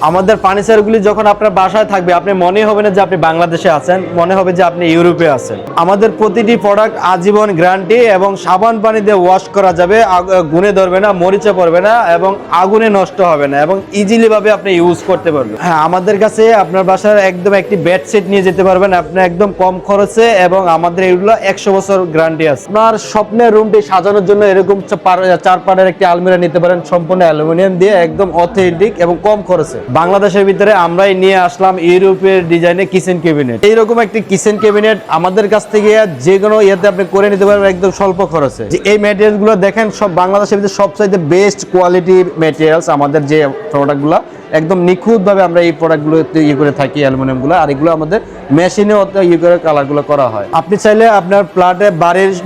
আমাদের ফার্নিচারগুলি যখন আপনার বাসায় থাকবে আপনি মনে হবে না যে আপনি বাংলাদেশে আছেন, মনে হবে যে আপনি ইউরোপে আছেন। আমাদের প্রতিটি প্রোডাক্ট আজীবন গ্যারান্টি এবং সাবান পানি দিয়ে ওয়াশ করা যাবে, গুনে ধরবে না, মরিচে পড়বে না এবং আগুনে নষ্ট হবে না এবং ইজিলি ভাবে আপনি ইউজ করতে পারবেন। হ্যাঁ, আমাদের কাছে আপনার বাসার একদম একটি বেড সেট নিয়ে যেতে পারবেন আপনি একদম কম খরচে এবং আমাদের এগুলো 100 বছর গ্যারান্টি আছে। আপনার স্বপ্নের রুমটি সাজানোর জন্য এরকম 4 পাটের একটি আলমিরা নিতে পারেন, সম্পূর্ণ অ্যালুমিনিয়াম দিয়ে, একদম অথেন্টিক এবং কম খরচে। বাংলাদেশের ভিতরে আমরাই নিয়ে আসলাম ইউরোপের ডিজাইনে কিচেন ক্যাবিনেট। এইরকম একটি কিচেন ক্যাবিনেট আমাদের কাছ থেকে যে কোনো ইয়েতে আপনি করে নিতে পারবেন একদম স্বল্প খরচে। এই ম্যাটেরিয়ালস গুলো দেখেন সব বাংলাদেশের ভিতরে সবচাইতে বেস্ট কোয়ালিটি ম্যাটেরিয়ালস। আমাদের যে প্রোডাক্টগুলো একদম নিখুঁত ভাবে আমরা এই প্রোডাক্টগুলো ইয়ে করে থাকি, অ্যালুমিনিয়াম গুলো, আর এগুলো আমাদের মেশিনে ইয়ে করে কালারগুলো করা হয়। আপনি চাইলে আপনার প্লাটে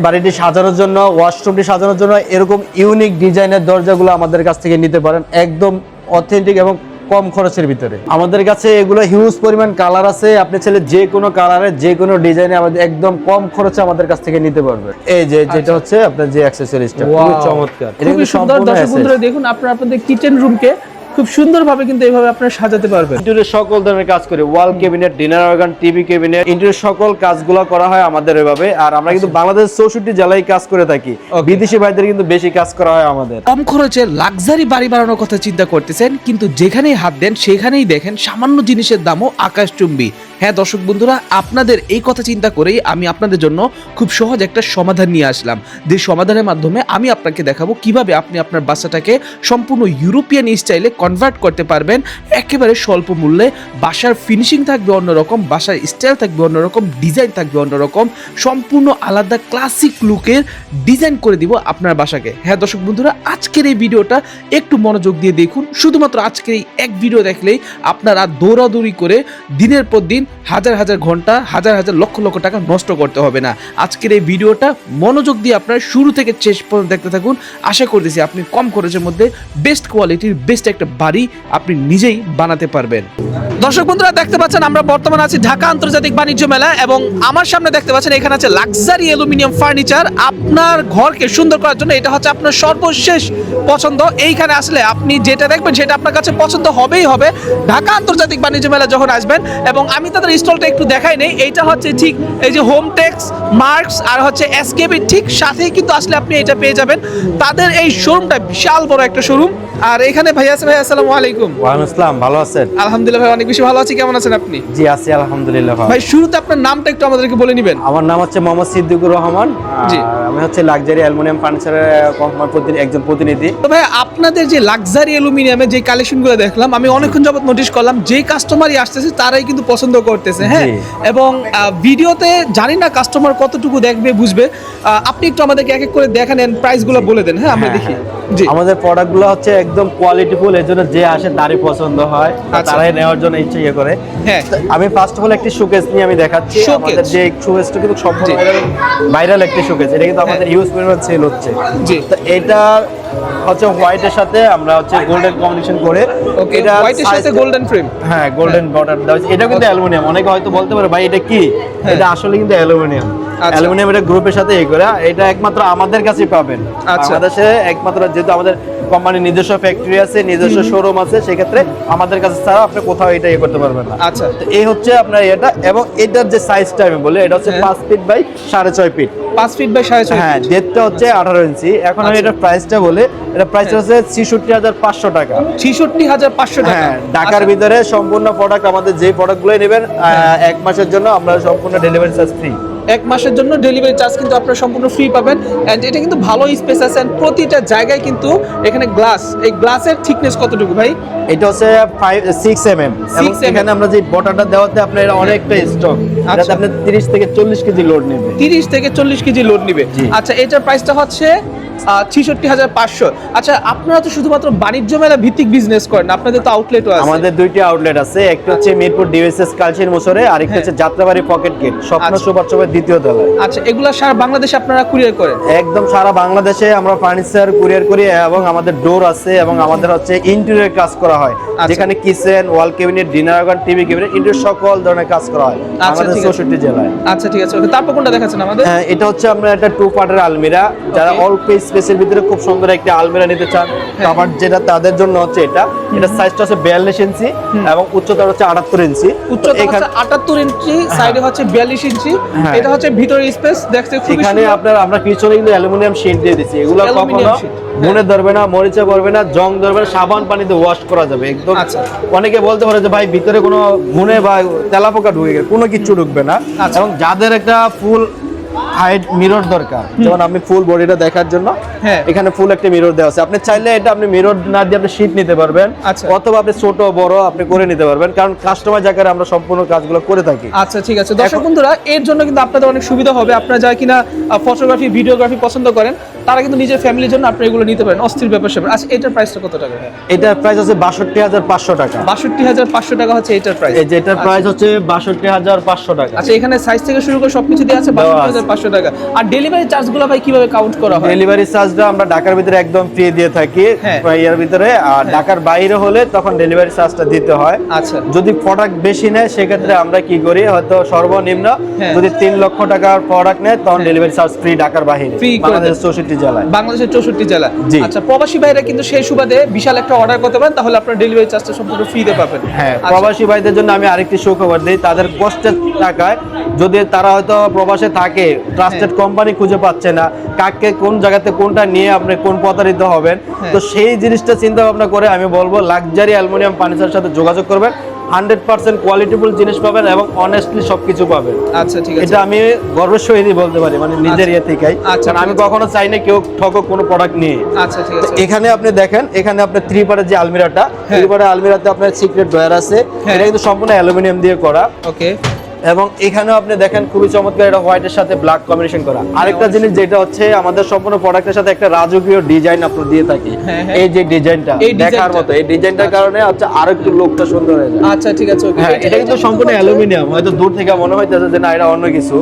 বাড়িটি সাজানোর জন্য, ওয়াশরুমটি সাজানোর জন্য এরকম ইউনিক ডিজাইনের দরজাগুলো আমাদের কাছ থেকে নিতে পারেন একদম অথেন্টিক এবং কম খরচের ভিতরে। আমাদের কাছে এগুলো হিউজ পরিমাণ কালার আছে, আপনি চাইলে যে কোনো কালারে যে কোনো ডিজাইনে আমাদের একদম কম খরচে আমাদের কাছ থেকে নিতে পারবেন। এই যে যেটা হচ্ছে আপনার যে অ্যাকসেসরিজটা খুবই চমৎকার, খুবই সুন্দর। দর্শক বন্ধুরা দেখুন, আপনাদের কিচেন রুমকে খুব সুন্দরভাবে কিন্তু এইভাবে আপনারা সাজাতে পারবেন। ইন্টেরিয়র সকল ধরনের কাজ করে, ওয়াল cabinet, dinner organ, TV cabinet, interior সকল কাজগুলো করা হয় আমাদের এভাবে। আর আমরা কিন্তু বাংলাদেশের 64 জেলায় কাজ করে থাকি, বিদেশি ভাইদের কিন্তু বেশি কাজ করা হয় আমাদের। কম খরচে লাক্সারি বাড়ি বানানোর কথা চিন্তা করতেছেন, কিন্তু যেখানেই হাত দেন সেখানেই দেখেন সামান্য জিনিসের দামও আকাশচুম্বী। হ্যাঁ দর্শক বন্ধুরা, আপনাদের এই কথা চিন্তা করেই আমি আপনাদের জন্য খুব সহজ একটা সমাধান নিয়ে আসলাম, যে সমাধানের মাধ্যমে আমি আপনাকে দেখাবো কিভাবে আপনি আপনার বাসাটাকে সম্পূর্ণ ইউরোপিয়ান স্টাইলে কনভার্ট করতে পারবেন একেবারে স্বল্প মূল্যে। বাসার ফিনিশিং থাকবে অন্যরকম, বাসার স্টাইল থাকবে অন্যরকম, ডিজাইন থাকবে অন্যরকম, সম্পূর্ণ আলাদা ক্লাসিক লুকের ডিজাইন করে দিব আপনার বাসাকে। হ্যাঁ দর্শক বন্ধুরা, আজকের এই ভিডিওটা একটু মনোযোগ দিয়ে দেখুন। শুধুমাত্র আজকের এই এক ভিডিও দেখলেই আপনারা দৌড়াদৌড়ি করে দিনের পর দিন হাজার হাজার ঘন্টা, হাজার হাজার লক্ষ লক্ষ টাকা নষ্ট করতে হবে না। আজকের এই ভিডিওটা মনোযোগ দিয়ে আপনারা শুরু থেকে শেষ পর্যন্ত দেখতে থাকুন। আশা করতেছি আপনি কম খরচের মধ্যে বেস্ট কোয়ালিটির বেস্ট একটা বাড়ি আপনি নিজেই বানাতে পারবেন। দর্শক বন্ধুরা দেখতে পাচ্ছেন, আমরা বর্তমানে আছি ঢাকা আন্তর্জাতিক বাণিজ্য মেলা এবং আমার সামনে দেখতে পাচ্ছেন এখানে আছে লাক্সারি অ্যালুমিনিয়াম ফার্নিচার। আপনার ঘরকে সুন্দর করার জন্য এটা হচ্ছে আপনার সর্বশেষ পছন্দ। এইখানে আসলে আপনি যেটা দেখবেন সেটা আপনার কাছে পছন্দ হবেই হবে ঢাকা আন্তর্জাতিক বাণিজ্য মেলা যখন আসবেন। এবং আমি তাদের স্টলটা একটু দেখাই নেই। এইটা হচ্ছে ঠিক এই যে হোমটেক্স, মার্কস আর হচ্ছে এসকেবি ঠিক সাথেই কিন্তু আসলে আপনি এটা পেয়ে যাবেন। তাদের এই শোরুমটা বিশাল বড় একটা শোরুম। আর এখানে ভাই আছে। ভাই আসসালামু আলাইকুম। ওয়ালাইকুম আসসালাম, ভালো আছেন? আলহামদুলিল্লাহ ভাই, অনেক বেশি ভালো আছি। কেমন আছেন আপনি? জি আছি আলহামদুলিল্লাহ। ভাই শুরুতে আপনার নামটা একটু আমাদেরকে বলে নেবেন। আমার নাম হচ্ছে মোহাম্মদ সিদ্দিকুর রহমান। জি, আমি হচ্ছে লাক্সারি অ্যালুমিনিয়াম ফার্নিচারের একজন প্রতিনিধি। তো ভাই আপনাদের যে লাক্সারি অ্যালুমিনিয়ামের যে কালেকশনগুলো দেখলাম, আমি অনেকক্ষণ যাবত নোটিশ করলাম যে কাস্টমারই আসতেছে তারাই কিন্তু পছন্দ করতেছে। হ্যাঁ, এবং ভিডিওতে জানি না কাস্টমার কতটুকু দেখবে বুঝবে। আপনি একটু আমাদেরকে এক এক করে দেখানেন, প্রাইসগুলো বলে দেন। হ্যাঁ, আমরা দেখি। জি, আমাদের প্রোডাক্টগুলো হচ্ছে একদম কোয়ালিটিফুল, এর জন্য যে আসে তারই পছন্দ হয়, তারাই নেওয়ার জন্য ইচ্ছে করে। হ্যাঁ, আমি ফার্স্ট অফ অল একটি শোকেস নিয়ে আমি দেখাচ্ছি। আমাদের যে শোকেসটা কিন্তু সম্পূর্ণ ভাইরাল একটি শোকেস, এটা কিন্তু আমাদের হিউজ পরিমাণ সেল হচ্ছে। জি, তো এটা হচ্ছে হোয়াইটের সাথে আমরা হচ্ছে গোল্ডেন কম্বিনেশন করে, এটা হোয়াইটের সাথে গোল্ডেন ফ্রেম, হ্যাঁ গোল্ডেন বর্ডার দেওয়া হয়েছে। এটা কিন্তু অ্যালুমিনিয়াম। অনেকে হয়তো বলতে পারে ভাই এটা কি, এটা আসলে কিন্তু অ্যালুমিনিয়াম। অ্যালুমিনিয়াম এটা গ্রুপের সাথে এই করে, এটা একমাত্র আমাদের কাছেই পাবেন বাংলাদেশে। একমাত্র যেহেতু আমাদের কোম্পানির নিজস্ব ফ্যাক্টরি আছে, নিজস্ব শোরুম আছে, সেক্ষেত্রে আমাদের কাছে ছাড়া আপনি কোথাও এটা ইয়ে করতে পারবেন না। আচ্ছা, তো এই হচ্ছে আপনার এটা। এবং এটার যে সাইজটা আমি বলি, এটা হচ্ছে 5 feet by 6.5 feet. 5 feet by 6.5। হ্যাঁ, ডেপথটা হচ্ছে 18 ইঞ্চি। এখন আমি এটার প্রাইসটা বলে, এটা প্রাইস হচ্ছে 66,500 টাকা। 66,500 টাকা। হ্যাঁ, ঢাকার ভিতরে সম্পূর্ণ প্রোডাক্ট, আমাদের যে প্রোডাক্টগুলোই নেবেন 1 মাসের জন্য আমরা সম্পূর্ণ ডেলিভারি চার্জ ফ্রি। 1 মাসের জন্য ডেলিভারি চার্জ কিন্তু আপনারা সম্পূর্ণ ফ্রি পাবেন। এন্ড এটা কিন্তু ভালো স্পেস আছে, এন্ড প্রতিটা জায়গায় কিন্তু এখানে গ্লাস। এই গ্লাসের থিকনেস কতটুকু ভাই? এটা হচ্ছে 6 mm। এবং এখানে আমরা যে বটারটা দেওয়াতে আপনার অনেকটা স্টক, যাতে আপনি 30 থেকে 40 কেজি লোড নেবে। 30 থেকে 40 কেজি লোড নেবে। আচ্ছা, এটার প্রাইসটা হচ্ছে 66,500। আচ্ছা, আপনারা তো শুধুমাত্র বাণিজ্য মেলা ভিত্তিক বিজনেস করেন, আপনাদের তো আউটলেটও আছে। আমাদের 2টি আউটলেট আছে, একটা হচ্ছে মিরপুর ডিএসএস কালচির মোড়ে, আর একটা হচ্ছে যাত্রাবাড়ি পকেট গেট স্বপ্ন সুপার শপের 2য় তলায়। আচ্ছা, এগুলা সারা বাংলাদেশে আপনারা কুরিয়ার করেন? একদম সারা বাংলাদেশে আমরা ফার্নিচার কুরিয়ার করি, এবং আমাদের ডোর আছে, এবং আমাদের হচ্ছে ইন্টেরিয়র কাজ করা হয়, যেখানে কিচেন, ওয়াল cabinet, dinner organ, TV cabinet, interior সকল ধরনের কাজ করা হয় আমাদের 64 জেলায়। আচ্ছা ঠিক আছে, তারপর কোনটা দেখাচ্ছেন আমাদের? হ্যাঁ, এটা হচ্ছে আমরা একটা 2 পার্টের আলমিরা, যারা অল্প স্পেসের ভিতরে খুব সুন্দর একটা আলমিরা নিতে চান, কাভার যেটা তাদের জন্য হচ্ছে এটা সাইজটা হচ্ছে 42 ইঞ্চি এবং উচ্চতা হচ্ছে 78 ইঞ্চি। উচ্চতা হচ্ছে 78 ইঞ্চি, সাইডে হচ্ছে 42 ইঞ্চি। হ্যাঁ। এটা হচ্ছে ভিতরে স্পেস, দেখতে খুব এখানে আপনার আমরা পিছনে কিন্তু অ্যালুমিনিয়াম শীট দিয়ে দিচ্ছি, এগুলো কখনো অ্যালুমিনিয়াম শীট। গুনে ধরবে না, মরিচা পড়বে না, জং ধরবে না, সাবান পানিতে ওয়াশ করা যাবে একদম। আচ্ছা। অনেকে বলতে পারে যে ভাই ভিতরে কোনো গুনে বা তেলাপোকা ঢুকে গেছে, কোনো কিছু ঢুকবে না। আচ্ছা। এবং যাদের একটা ফুল হাইট মিরর দরকার, যেমন আপনি ফুল বডিটা দেখার জন্য হ্যাঁ। এখানে ফুল একটা মিরর দেওয়া আছে, আপনি চাইলে এটা আপনি মিরর না দিয়ে আপনি শীট নিতে পারবেন, আচ্ছা। অথবা আপনি ছোট বড় আপনি করে নিতে পারবেন, কারণ কাস্টমার জায়গায় আমরা সম্পূর্ণ কাজগুলো করে থাকি। আচ্ছা ঠিক আছে দর্শক বন্ধুরা, এর জন্য কিন্তু আপনাদের অনেক সুবিধা হবে। আপনারা যারা কিনা ফটোগ্রাফি ভিডিওগ্রাফি পছন্দ করেন তারা কিন্তু নিজের ফ্যামিলির জন্য আপনি এগুলো নিতে পারেন, অস্থির ব্যাপার স্যাপার। আচ্ছা এটার প্রাইসটা কত টাকা? এটার প্রাইস হচ্ছে 62,500 টাকা। 62,500 টাকা হচ্ছে এটার প্রাইস। এই যে এটার প্রাইস হচ্ছে 62,500 টাকা। আচ্ছা এখানে সাইজ থেকে শুরু করে সবকিছু দেওয়া আছে দেওয়া আছে। 62,500 টাকা। আর ডেলিভারি চার্জগুলো ভাই কিভাবে কাউন্ট করা হয়? ডেলিভারি চার্জটা আমরা ঢাকার ভিতরে একদম ফ্রি দিয়ে থাকি, হ্যাঁ। এর ভিতরে, আর ঢাকার বাইরে হলে তখন ডেলিভারি চার্জটা দিতে হয়। আচ্ছা যদি প্রোডাক্ট বেশি নেয় সেক্ষেত্রে আমরা কি করি, হয়তো সর্বনিম্ন হ্যাঁ। যদি 3 লক্ষ টাকার প্রোডাক্ট নেয় তখন ডেলিভারি চার্জ ফ্রি ঢাকার বাইরে, Free করে বাংলাদেশের দেন। 64 জেলায়। বাংলাদেশের 64 জেলা। জি। আচ্ছা প্রবাসী ভাইরা কিন্তু সেই সুবাদে বিশাল একটা অর্ডার করতে পারেন, তাহলে আপনার ডেলিভারি চার্জটা সম্পূর্ণ ফ্রিতে পাবেন। হ্যাঁ, আচ্ছা। প্রবাসী ভাইদের জন্য আমি আরেকটি সুখবর দিই, তাদের কষ্টের টাকায় যদি তারা হয়তো প্রবাসে থাকে, ট্রাস্টেড কোম্পানি খুঁজে পাচ্ছে না, কাকে কোন জায়গাতে কোনটা নিয়ে আপনি কোন প্রতারিত হবেন, হ্যাঁ। তো সেই জিনিসটা চিন্তা ভাবনা করে আমি বলবো লাক্সারি অ্যালুমিনিয়াম ফার্নিচারের সাথে যোগাযোগ করবেন, 100% কোয়ালিটিফুল জিনিস পাবেন এবং অনেস্টলি সবকিছু পাবেন। আচ্ছা ঠিক আছে। এটা আমি গর্বের সহিতই বলতে পারি, মানে নিজের আচ্ছা। ইয়ে থেকেই, আচ্ছা, কারণ আমি ঠিক আছে। কখনো চাই না কেউ ঠকক কোনো প্রোডাক্ট নিয়ে। আচ্ছা ঠিক তো আছে। এখানে আপনি দেখেন, এখানে আপনার 3 পার্টের যে আলমিরাটা, হ্যাঁ। 3 পার্টের আলমিরাতে আপনার সিক্রেট ড্রয়ার আছে, হ্যাঁ। এটা কিন্তু সম্পূর্ণ অ্যালুমিনিয়াম দিয়ে করা। ওকে। এবং এখানেও আপনি দেখেন খুবই চমৎকার, এটা হোয়াইটের সাথে ব্ল্যাক কম্বিনেশন করা। আরেকটা জিনিস যেটা হচ্ছে আমাদের সম্পূর্ণ প্রোডাক্টের সাথে একটা রাজকীয় ডিজাইন আপনার দিয়ে থাকি, হ্যাঁ, হ্যাঁ। এই যে ডিজাইনটা এই দেখার ডিজাইনটা। মতো, এই ডিজাইনটার কারণে হচ্ছে আরো একটু লুকটা সুন্দর হয়ে যায়। আচ্ছা ঠিক আছে ওকে। হ্যাঁ, এটা কিন্তু সম্পূর্ণ অ্যালুমিনিয়াম, হয়তো দূর থেকে মনে হইতেছে যে না এটা অন্য কিছু।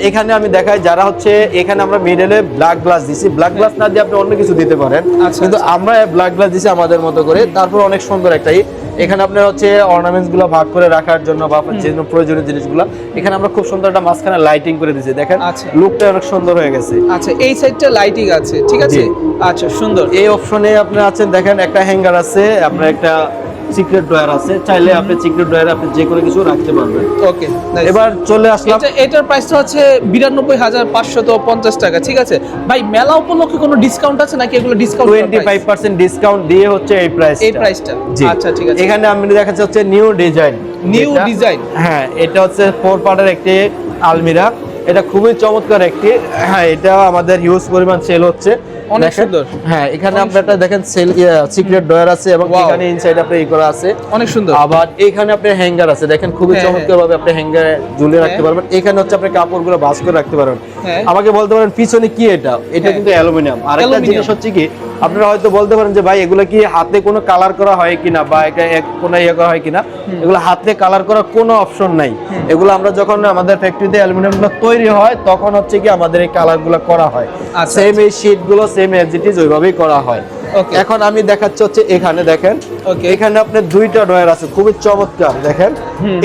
এখানে আমি দেখাই, যারা হচ্ছে এখানে আমরা মিডলে ব্ল্যাক গ্লাস দিছি, ব্ল্যাক গ্লাস না দিয়ে আপনি অন্য কিছু দিতে পারেন, আচ্ছা, কিন্তু আমরা ব্ল্যাক গ্লাস দিছি আমাদের মতো করে, তারপর অনেক সুন্দর একটাই। এখানে আপনার হচ্ছে অর্নামেন্টস গুলো ভাগ করে রাখার জন্য বা আপনার যে প্রয়োজনীয় জিনিসগুলো, এখানে আমরা খুব সুন্দর একটা মাঝখানে লাইটিং করে দিয়েছি, দেখেন আচ্ছা। লুকটা অনেক সুন্দর হয়ে গেছে। আচ্ছা এই সাইডটা লাইটিং আছে, ঠিক আছে। জি। আচ্ছা সুন্দর। এই অপশনে আপনি আছেন, দেখেন একটা হ্যাঙ্গার আছে, আপনার একটা সিক্রেট ড্রয়ার আছে, চাইলে আপনি সিক্রেট ড্রয়ারে আপনি যে কোনো কিছু রাখতে পারবেন। ওকে এবার চলে আসলাম, এটার প্রাইসটা হচ্ছে 92,550 টাকা, ঠিক আছে। ভাই মেলা উপলক্ষে কোনো ডিসকাউন্ট আছে নাকি এগুলো ডিসকাউন্ট? 25% ডিসকাউন্ট দিয়ে হচ্ছে এই প্রাইস। এই প্রাইসটা। আচ্ছা ঠিক আছে। এখানে আমি দেখাচ্ছি হচ্ছে নিউ ডিজাইন। New design. হ্যাঁ, এটা হচ্ছে 4 পার্টের একটি আলমিরা, এটা খুবই চমৎকার একটি। হ্যাঁ, এটা আমাদের হিউজ পরিমাণ সেল হচ্ছে, অনেক দেখেন। সুন্দর। হ্যাঁ, এখানে অনেক আপনারা দেখেন সেল সিক্রেট ড্রয়ার আছে এবং Wow. এখানে ইনসাইড আপনি করা আছে, অনেক সুন্দর। আবার এখানে আপনি হ্যাঙ্গার আছে, দেখেন খুবই হ্যাঁ, চমৎকার ভাবে আপনি হ্যাঙ্গারে ঝুলিয়ে রাখতে হ্যাঁ। পারবেন। এখানে হচ্ছে আপনি কাপড়গুলো ভাঁজ করে রাখতে পারবেন। হ্যাঁ। আমাকে বলতে পারেন পিছনে কি এটা হ্যাঁ। কিন্তু অ্যালুমিনিয়াম। আরেকটা অ্যালুমিনিয়াম। জিনিস হচ্ছে কি, আপনারা হয়তো বলতে পারেন যে ভাই এগুলো কি হাতে কোনো কালার করা হয় কিনা বা কোনো ইয়ে করা হয় কিনা, এগুলো হাতে কালার করার কোনো অপশন নাই। এগুলো আমরা যখন আমাদের ফ্যাক্টরিতে অ্যালুমিনিয়ামগুলো তৈরি হয় তখন হচ্ছে কি আমাদের এই কালারগুলো করা হয়, আচ্ছা, সেম এই শীটগুলো সেম অ্যাজ ইট ইজ ওইভাবেই করা হয়। ওকে। এখন আমি দেখাচ্ছি হচ্ছে এখানে দেখেন, Okay. এখানে আপনার 2টা ড্রয়ার আছে, খুবই চমৎকার দেখেন।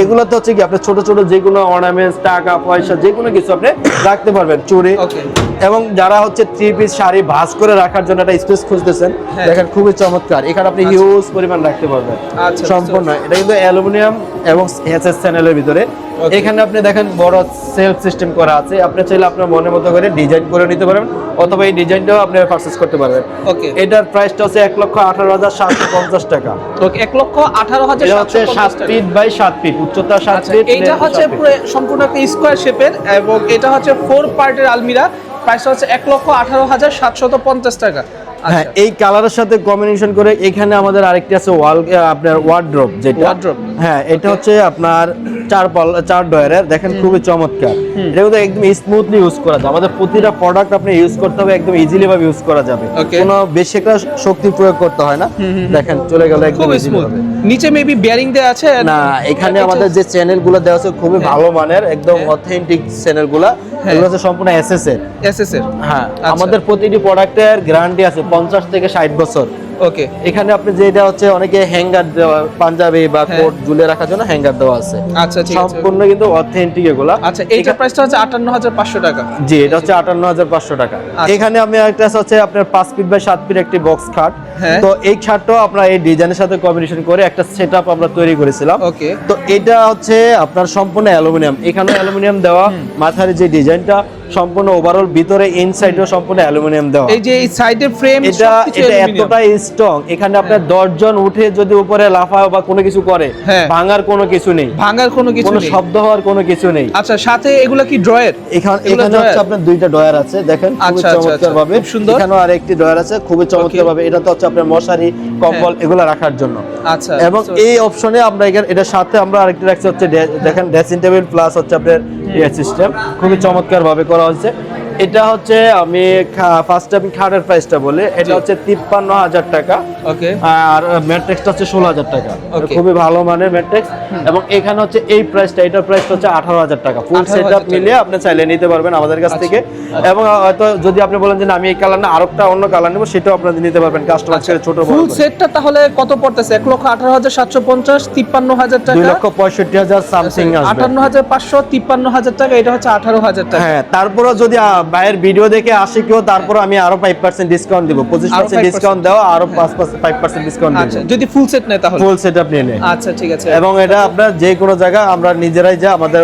এগুলোতে হচ্ছে কি আপনি ছোট ছোট যেগুলো অর্নামেন্টস, টাকা পয়সা যে কোনো কিছু আপনি রাখতে পারবেন, চুড়ি। Okay. এবং যারা হচ্ছে 3 পিস শাড়ি ভাঁজ করে রাখার জন্য একটা স্পেস খুঁজতেছেন, হ্যাঁ। দেখেন খুবই চমৎকার, এখানে আপনি আচ্ছা। হিউজ পরিমাণ রাখতে পারবেন। আচ্ছা, সম্পূর্ণ এটা কিন্তু অ্যালুমিনিয়াম এবং এসএস চ্যানেলের ভিতরে। Okay. এখানে আপনি দেখেন বড় সেলফ সিস্টেম করা আছে, আপনি চাইলে আপনার মনের মতো করে ডিজাইন করে নিতে পারবেন, অথবা এই ডিজাইনটাও আপনি পারচেজ করতে পারবেন। ওকে। এটার প্রাইসটা হচ্ছে 1,18,750 টাকা। ওকে 1,18,750 এটা হচ্ছে 7 টাকা। ফিট বাই 7 ফিট, উচ্চতা 7 আচ্ছা ফিট। এইটা হচ্ছে পুরো সম্পূর্ণ একটা স্কয়ার শেপের এবং এটা হচ্ছে 4 পার্টের আলমিরা, প্রাইসটা হচ্ছে 1,18,750 টাকা। হ্যাঁ, আচ্ছা এই কালারের সাথে কম্বিনেশন করে এখানে আমাদের আরেকটি আছে ওয়াল, আপনার ওয়ার্ড্রপ যেটা। Wardrobe। হ্যাঁ, এটা হচ্ছে আপনার 4 ডয়ারের, দেখেন খুবই চমৎকার। এটা কিন্তু একদম স্মুথলি ইউজ করা যায়, আমাদের প্রতিটা প্রোডাক্ট আপনি ইউজ করতে হবে একদম ইজিলি ভাবে ইউজ করা যাবে, Okay. কোনো বেশি একটা শক্তি প্রয়োগ করতে হয় না। দেখেন চলে গেল একদম খুব easy স্মুথ। ভাবে। নিচে মেবি বেয়ারিং দেয়া আছে না, এখানে আমাদের যে চ্যানেলগুলো দেওয়া আছে খুবই ভালো মানের, একদম অথেন্টিক চ্যানেলগুলো, এগুলো হচ্ছে সম্পূর্ণ এসএস এর। এসএস এর। হ্যাঁ, আচ্ছা। আমাদের প্রতিটি প্রোডাক্টের গ্যারান্টি আছে 50 থেকে 60 বছর। ওকে এখানে আপনি যেটা হচ্ছে অনেকে হ্যাঙ্গার দেওয়া পাঞ্জাবি বা হ্যাঁ। কোট ঝুলে রাখার জন্য হ্যাঙ্গার দেওয়া আছে। আচ্ছা ঠিক আছে। সম্পূর্ণ কিন্তু অথেন্টিক এগুলা। আচ্ছা এইটার প্রাইসটা হচ্ছে 58500 টাকা। জি, এটা হচ্ছে 58500 টাকা। আচ্ছা। এখানে আমি একটা হচ্ছে আপনার 5 ফিট বাই 7 ফিট একটি বক্স খাট। হ্যাঁ। তো এই খাটটাও আমরা এই ডিজাইনের সাথে কম্বিনেশন করে একটা সেটআপ আমরা তৈরি করেছিলাম। ওকে। তো এটা হচ্ছে আপনার সম্পূর্ণ অ্যালুমিনিয়াম, এখানে অ্যালুমিনিয়াম দেওয়া, মাথার যে ডিজাইনটা সম্পূর্ণ ওভারঅল ভিতরে ইনসাইডেও সম্পূর্ণ অ্যালুমিনিয়াম দেওয়া। এই যে এই সাইডের ফ্রেম এটা এতটাই স্ট্রং, এখানে আপনার 10 জন উঠে যদি উপরে লাফায় বা কোনো কিছু করে, হ্যাঁ। ভাঙার কোনো কিছু নেই, ভাঙার কোনো কিছু কোনো নেই। শব্দ হওয়ার কোনো কিছু নেই। আচ্ছা সাথে এগুলা কি ড্রয়ার? এখানে হচ্ছে আপনার দুইটা ড্রয়ার আছে, দেখেন খুবই আচ্ছা, আচ্ছা, চমৎকার ভাবে। খুব সুন্দর। এখানেও আরেকটি ড্রয়ার আছে খুবই চমৎকার ভাবে। এটা তো হচ্ছে আপনার মশারি, কম্বল এগুলো রাখার জন্য। আচ্ছা এবং এই অপশনে আমরা এটার সাথে আমরা আরেকটি রাখছি হচ্ছে দেখেন ড্রেসিং টেবিল প্লাস হচ্ছে আপনার সিস্টেম, খুবই চমৎকার ভাবে করা হচ্ছে। এটা হচ্ছে আমি ফার্স্টে আমি খাটের প্রাইসটা বলি, এটা হচ্ছে 53000 টাকা। ওকে। আর ম্যাট্রিক্সটা হচ্ছে 16000 টাকা। Okay. খুবই ভালো মানের ম্যাট্রিক্স। এবং এখানে হচ্ছে এই প্রাইসটা, এটার প্রাইসটা হচ্ছে 18000 টাকা। ফুল 18,000 সেটআপ টাকা। মিলিয়ে আপনি চাইলে নিতে পারবেন আমাদের কাছ থেকে। এবং হয়তো যদি আপনি বলেন যে না আমি এই কালার না আরেকটা অন্য কালার নেব, সেটাও আপনারা নিতে পারবেন কাস্টমার ছেড়ে ছোট বড় ফুল করে। সেটটা তাহলে কত পড়তেছে? 1,18,750, 53,000 টাকা, 2,65,000 সামথিং আসবে। 58,500, 53,000 টাকা, এটা হচ্ছে 18,000 টাকা। হ্যাঁ, তারপরও যদি ভাইয়ের ভিডিও দেখে আসে কেউ, তারপর আমি আরো 5% ডিসকাউন্ট দিব। 25% ডিসকাউন্ট দেওয়া, আরো 5% ডিসকাউন্ট আচ্ছা দিব যদি ফুল সেট নেয় তাহলে। ফুল সেটআপ নিলে। আচ্ছা ঠিক আছে। এবং এটা আপনার যে কোনো জায়গা আমরা নিজেরাই যা আমাদের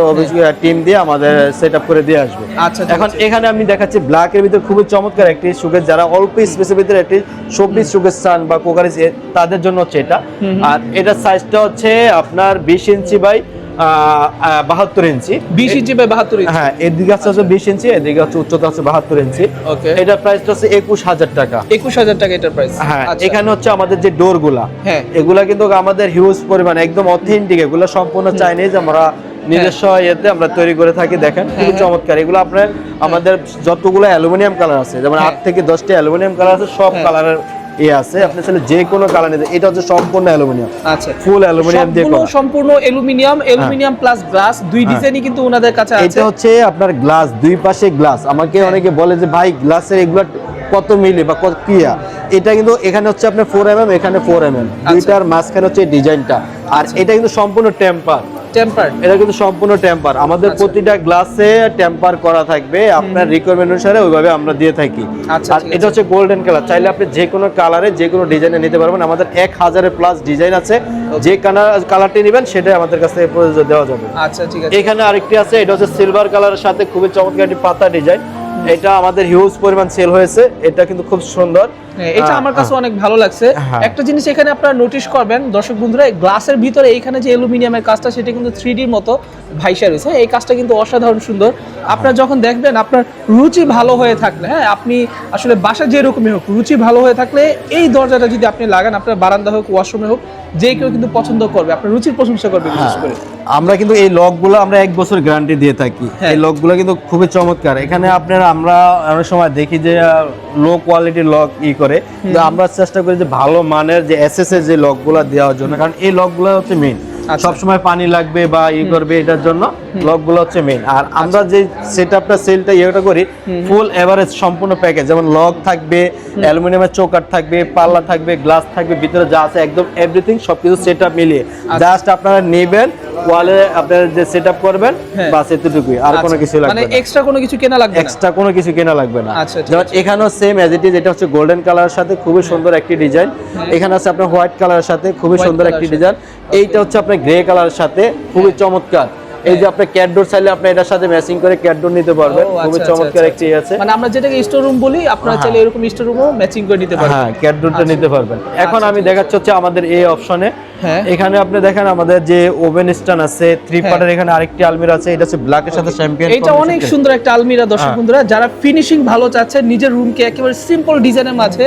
টিম দিয়ে আমাদের সেটআপ করে দিয়ে আসবে। আচ্ছা, ঠিক এখন আছে। এখানে আমি দেখাচ্ছি ব্ল্যাক এর ভিতরে খুবই চমৎকার একটি শোকেস, যারা অল্প স্পেসের ভিতরে একটি শোপিস শোকেস চান বা কোকারিস, তাদের জন্য হচ্ছে এটা। আর এটার সাইজটা হচ্ছে আপনার 20 inch by 72 inch. 20 inch by 72 ইঞ্চি। হ্যাঁ, এদিকে হচ্ছে 20 ইঞ্চি, এদিকে হচ্ছে উচ্চতা হচ্ছে 72 ইঞ্চি। ওকে। এটার প্রাইসটা হচ্ছে 21000 টাকা। 21,000 টাকা এটার প্রাইস। হ্যাঁ, আচ্ছা। এখানে হচ্ছে আমাদের যে ডোর গুলা, হ্যাঁ। এগুলা কিন্তু আমাদের হিউজ পরিমাণ একদম অথেন্টিক, এগুলো সম্পূর্ণ চাইনিজ, আমরা নিজস্ব ইয়েতে আমরা তৈরি করে থাকি। দেখেন খুবই চমৎকার এগুলো। আপনার আমাদের যতগুলো অ্যালুমিনিয়াম কালার আছে, যেমন 8 থেকে 10টি অ্যালুমিনিয়াম কালার আছে, সব কালারের আছে, আপনি চাইলে যে কোনো কালার নিতে। এটা হচ্ছে সম্পূর্ণ অ্যালুমিনিয়াম, আচ্ছা ফুল অ্যালুমিনিয়াম দিয়ে করা। সম্পূর্ণ অ্যালুমিনিয়াম প্লাস গ্লাস, দুই ডিজাইনই কিন্তু ওনাদের কাছে আছে। এটা হচ্ছে আপনার গ্লাস, দুই পাশে গ্লাস। আমাকে অনেকে বলে যে ভাই গ্লাসের এগুলো কত মিলি বা কত কিয়া, এটা কিন্তু এখানে হচ্ছে আপনার 4mm, এখানে 4mm, দুইটার মাঝখানে হচ্ছে ডিজাইনটা। আর এটা কিন্তু সম্পূর্ণ টেম্পার, এটা কিন্তু সম্পূর্ণ টেম্পার। আমাদের প্রতিটা গ্লাসে টেম্পার করা থাকবে, আপনার রিকোয়ারমেন্ট অনুসারে ওইভাবে আমরা দিয়ে থাকি। আচ্ছা, আর ঠিক এটা হচ্ছে গোল্ডেন কালার, চাইলে আপনি যে কোনো কালারে যে কোনো ডিজাইনে নিতে পারবেন। আমাদের 1000 প্লাস ডিজাইন আছে, যে কালারটি নেবেন সেটাই আমাদের কাছে প্রযোজ্য দেওয়া যাবে। আচ্ছা ঠিক আছে। এখানে আরেকটি আছে, এটা হচ্ছে সিলভার কালারের সাথে খুবই চমৎকার একটি পাতা ডিজাইন। এটা আমাদের হিউজ পরিমাণ সেল হয়েছে, এটা কিন্তু খুব সুন্দর। এটা আমার কাছে অনেক ভালো লাগছে। হ্যাঁ। একটা জিনিস এখানে আপনারা নোটিশ করবেন দর্শক বন্ধুরা, গ্লাসের ভিতরে এইখানে যে অ্যালুমিনিয়ামের কাজটা, সেটা কিন্তু 3D র মতো ভাইসা রয়েছে। এই কাজটা কিন্তু অসাধারণ সুন্দর। আপনারা যখন দেখবেন, আপনার রুচি ভালো হয়ে থাকলে, হ্যাঁ আপনি আসলে বাসা যেরকমই হোক, রুচি ভালো হয়ে থাকলে এই দরজাটা যদি আপনি লাগান, আপনার বারান্দা হোক, ওয়াশরুমে হোক, যে কেউ কিন্তু পছন্দ করবে, আপনার রুচির প্রশংসা করবে বিশেষ করে। আমরা কিন্তু এই লকগুলো আমরা 1 বছর গ্যারান্টি দিয়ে থাকি। হ্যাঁ। এই লকগুলো কিন্তু খুবই চমৎকার। এখানে আপনারা আমরা অনেক সময় দেখি যে লো কোয়ালিটির লক করে, কিন্তু আমরা চেষ্টা করি যে ভালো মানের যে এসএস এর যে লকগুলো দেওয়ার জন্য, কারণ এই লকগুলো হচ্ছে মেইন। সব সময় পানি লাগবে বা করবে, এটার জন্য লকগুলো হচ্ছে মেইন। আর আমরা যে সেটআপটা সেলটা ইয়েটা করি, ফুল এভারেজ সম্পূর্ণ প্যাকেজ, যেমন লক থাকবে, অ্যালুমিনিয়ামের চৌকাঠ থাকবে, পাল্লা থাকবে, গ্লাস থাকবে, ভিতরে যা আছে একদম এভরিথিং সবকিছু সেটআপ মিলিয়ে জাস্ট আপনারা নেবেন, ওয়ালে আপনারা যে সেটআপ করবেন, বাস এতটুকুই, আর কোনো কিছু লাগবে মানে না। এক্সট্রা কোনো কিছু কেনা লাগবে না। এক্সট্রা কোনো কিছু কেনা লাগবে না। আচ্ছা, ঠিক যেমন এখানেও সেম অ্যাজ ইট ইজ, এটা হচ্ছে গোল্ডেন কালারের সাথে খুবই সুন্দর একটি ডিজাইন। এখানে আছে আপনার হোয়াইট কালারের সাথে খুবই সুন্দর একটি ডিজাইন। এইটা হচ্ছে আপনার গ্রে কালারের সাথে খুবই চমৎকার। এই যে আপনি ক্যাটডোর চাইলে আপনি এটার সাথে ম্যাচিং করে ক্যাটডোর নিতে পারবেন, খুবই চমৎকার একটি আছে। মানে আমরা যেটাকে স্টোর রুম বলি, আপনারা চাইলে এরকম স্টোর রুমও ম্যাচিং করে নিতে পারবেন। হ্যাঁ, ক্যাটডোরটা নিতে পারবেন। এখন আমি দেখাচ্ছি হচ্ছে আমাদের এই অপশনে। হ্যাঁ। এখানে আপনি দেখেন আমাদের যে ওভেন স্ট্যান্ড আছে, 3 পার্টের। এখানে আরেকটি আলমিরা আছে, এটা হচ্ছে ব্ল্যাক এর সাথে চ্যাম্পিয়ন। এটা অনেক সুন্দর একটা আলমিরা দর্শক বন্ধুরা, যারা ফিনিশিং ভালো চাচ্ছেন, নিজের রুমকে একেবারে সিম্পল ডিজাইনের মাঝে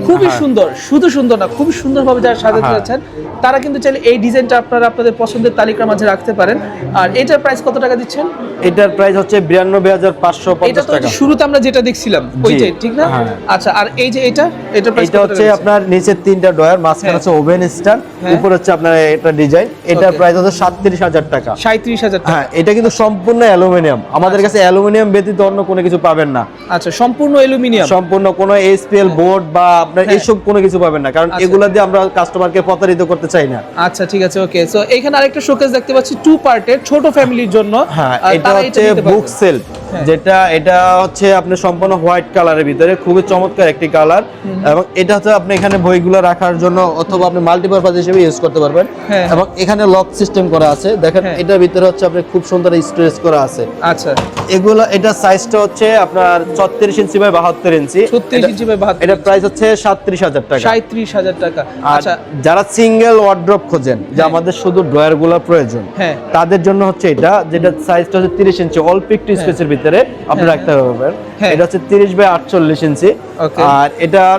খুবই সুন্দর, শুধু সুন্দর না, খুব সুন্দরভাবে যারা সাজাতে যাচ্ছেন, তারা কিন্তু চাইলে এই ডিজাইনটা আপনারা আপনাদের পছন্দের তালিকার মাঝে রাখতে পারেন। আর এটার প্রাইস কত টাকা দিচ্ছেন? এটার প্রাইস হচ্ছে এটা 92,550 তো টাকা। শুরুতে আমরা যেটা দেখছিলাম ওইটাই, ঠিক না? হ্যাঁ। আচ্ছা, আর এই যে এটার প্রাইস এটা হচ্ছে আপনার নিচে 3টা ডয়ার, মাঝখানে হচ্ছে ওভেন স্ট্যান্ড, হ্যাঁ। উপরে হচ্ছে আপনার এটা ডিজাইন। এটার Okay. প্রাইস হচ্ছে 37,000 টাকা। 37,000 টাকা। হ্যাঁ, এটা কিন্তু সম্পূর্ণ অ্যালুমিনিয়াম। আমাদের কাছে অ্যালুমিনিয়াম ব্যতীত অন্য কোনো কিছু পাবেন না। আচ্ছা, সম্পূর্ণ অ্যালুমিনিয়াম। সম্পূর্ণ কোনো এসপিএল বোর্ড বা আপনার হ্যাঁ। এইসব কোনো কিছু পাবেন না, কারণ আচ্ছা। এগুলা দিয়ে আমরা কাস্টমারকে প্রতারিত করতে চাই না। আচ্ছা, ঠিক আছে, ওকে। সো এখানে আরেকটা শোকেস দেখতে পাচ্ছি 2 পার্টের, ছোট ফ্যামিলির জন্য। হ্যাঁ, এটা তারা হচ্ছে নিতে পারবে। বুক সেলফ, হ্যাঁ। এটা হচ্ছে আপনার সম্পূর্ণ হোয়াইট কালারের ভিতরে, খুবই চমৎকার একটি কালার। এবং এটা হচ্ছে আপনি এখানে বইগুলো রাখার জন্য অথবা আপনি মাল্টিপারপাস হিসেবে ইউজ করতে পারবেন। হ্যাঁ। এবং এখানে লক সিস্টেম করা আছে, দেখেন হ্যাঁ। এটার ভিতরে হচ্ছে আপনি খুব সুন্দর স্টোরেজ করা আছে। আচ্ছা, এগুলো এটা সাইজটা হচ্ছে আপনার 36 inch by 72 inch. 36 inch by 72 এটা প্রাইস হচ্ছে 37,000 টাকা। 37,000 টাকা। আর আচ্ছা, যারা সিঙ্গেল ওয়ার্ড্রপ খোঁজেন, যে হ্যাঁ। আমাদের শুধু ড্রয়ার গুলা প্রয়োজন, হ্যাঁ। তাদের জন্য হচ্ছে এটা, যেটা সাইজটা হচ্ছে 30 ইঞ্চি, অল্প একটু স্পেসের ভিতরে আপনি হ্যাঁ। রাখতে পারবেন। হ্যাঁ। এটা হচ্ছে 30 বাই 48 ইঞ্চি। Okay. আর এটার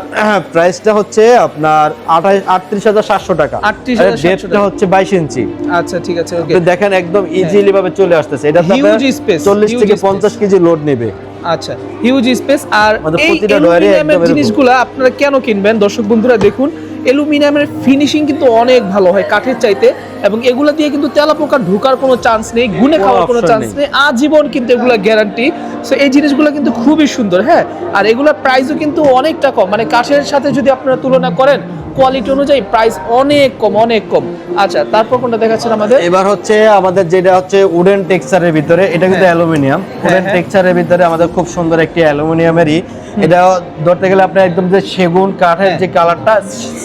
প্রাইসটা হচ্ছে আপনার 38,700 টাকা। 38,700 ডেপথটা হচ্ছে 22 ইঞ্চি। আচ্ছা, ঠিক আছে, ওকে। আপনি দেখেন একদম ইজিলি ভাবে চলে আসতেছে। এটা Huge space, 40 huge থেকে space. 50 কেজি লোড নেবে। আচ্ছা, হিউজ স্পেস। আর আমাদের এই প্রতিটা ডয়ারে অ্যালুমিনিয়ামের একদম এরকম। জিনিসগুলো আপনারা কেন কিনবেন? দর্শক বন্ধুরা দেখুন, অ্যালুমিনিয়ামের ফিনিশিং কিন্তু অনেক ভালো হয় কাঠের চাইতে, এবং এগুলা দিয়ে কিন্তু তেলাপোকা ঢোকার কোনো চান্স নেই, গুনে কোনো খাওয়ার কোনো option চান্স নেই। নেই, আজীবন কিন্তু এগুলা গ্যারান্টি। সো এই জিনিসগুলো কিন্তু খুবই সুন্দর। হ্যাঁ, আর এগুলোর প্রাইসও কিন্তু অনেকটা কম, মানে কাঠের সাথে যদি আপনারা তুলনা করেন কোয়ালিটি অনুযায়ী প্রাইস অনেক কম, অনেক কম। আচ্ছা, তারপর কোনটা দেখাচ্ছেন আমাদের? এবার হচ্ছে আমাদের যেটা হচ্ছে উডেন টেক্সচারের ভিতরে, এটা কিন্তু হ্যাঁ। অ্যালুমিনিয়াম। উডেন হ্যাঁ। টেক্সচারের ভিতরে আমাদের খুব সুন্দর একটি অ্যালুমিনিয়ামেরই, এটা ধরতে গেলে আপনার একদম যে সেগুন কাঠের হ্যাঁ। যে কালারটা,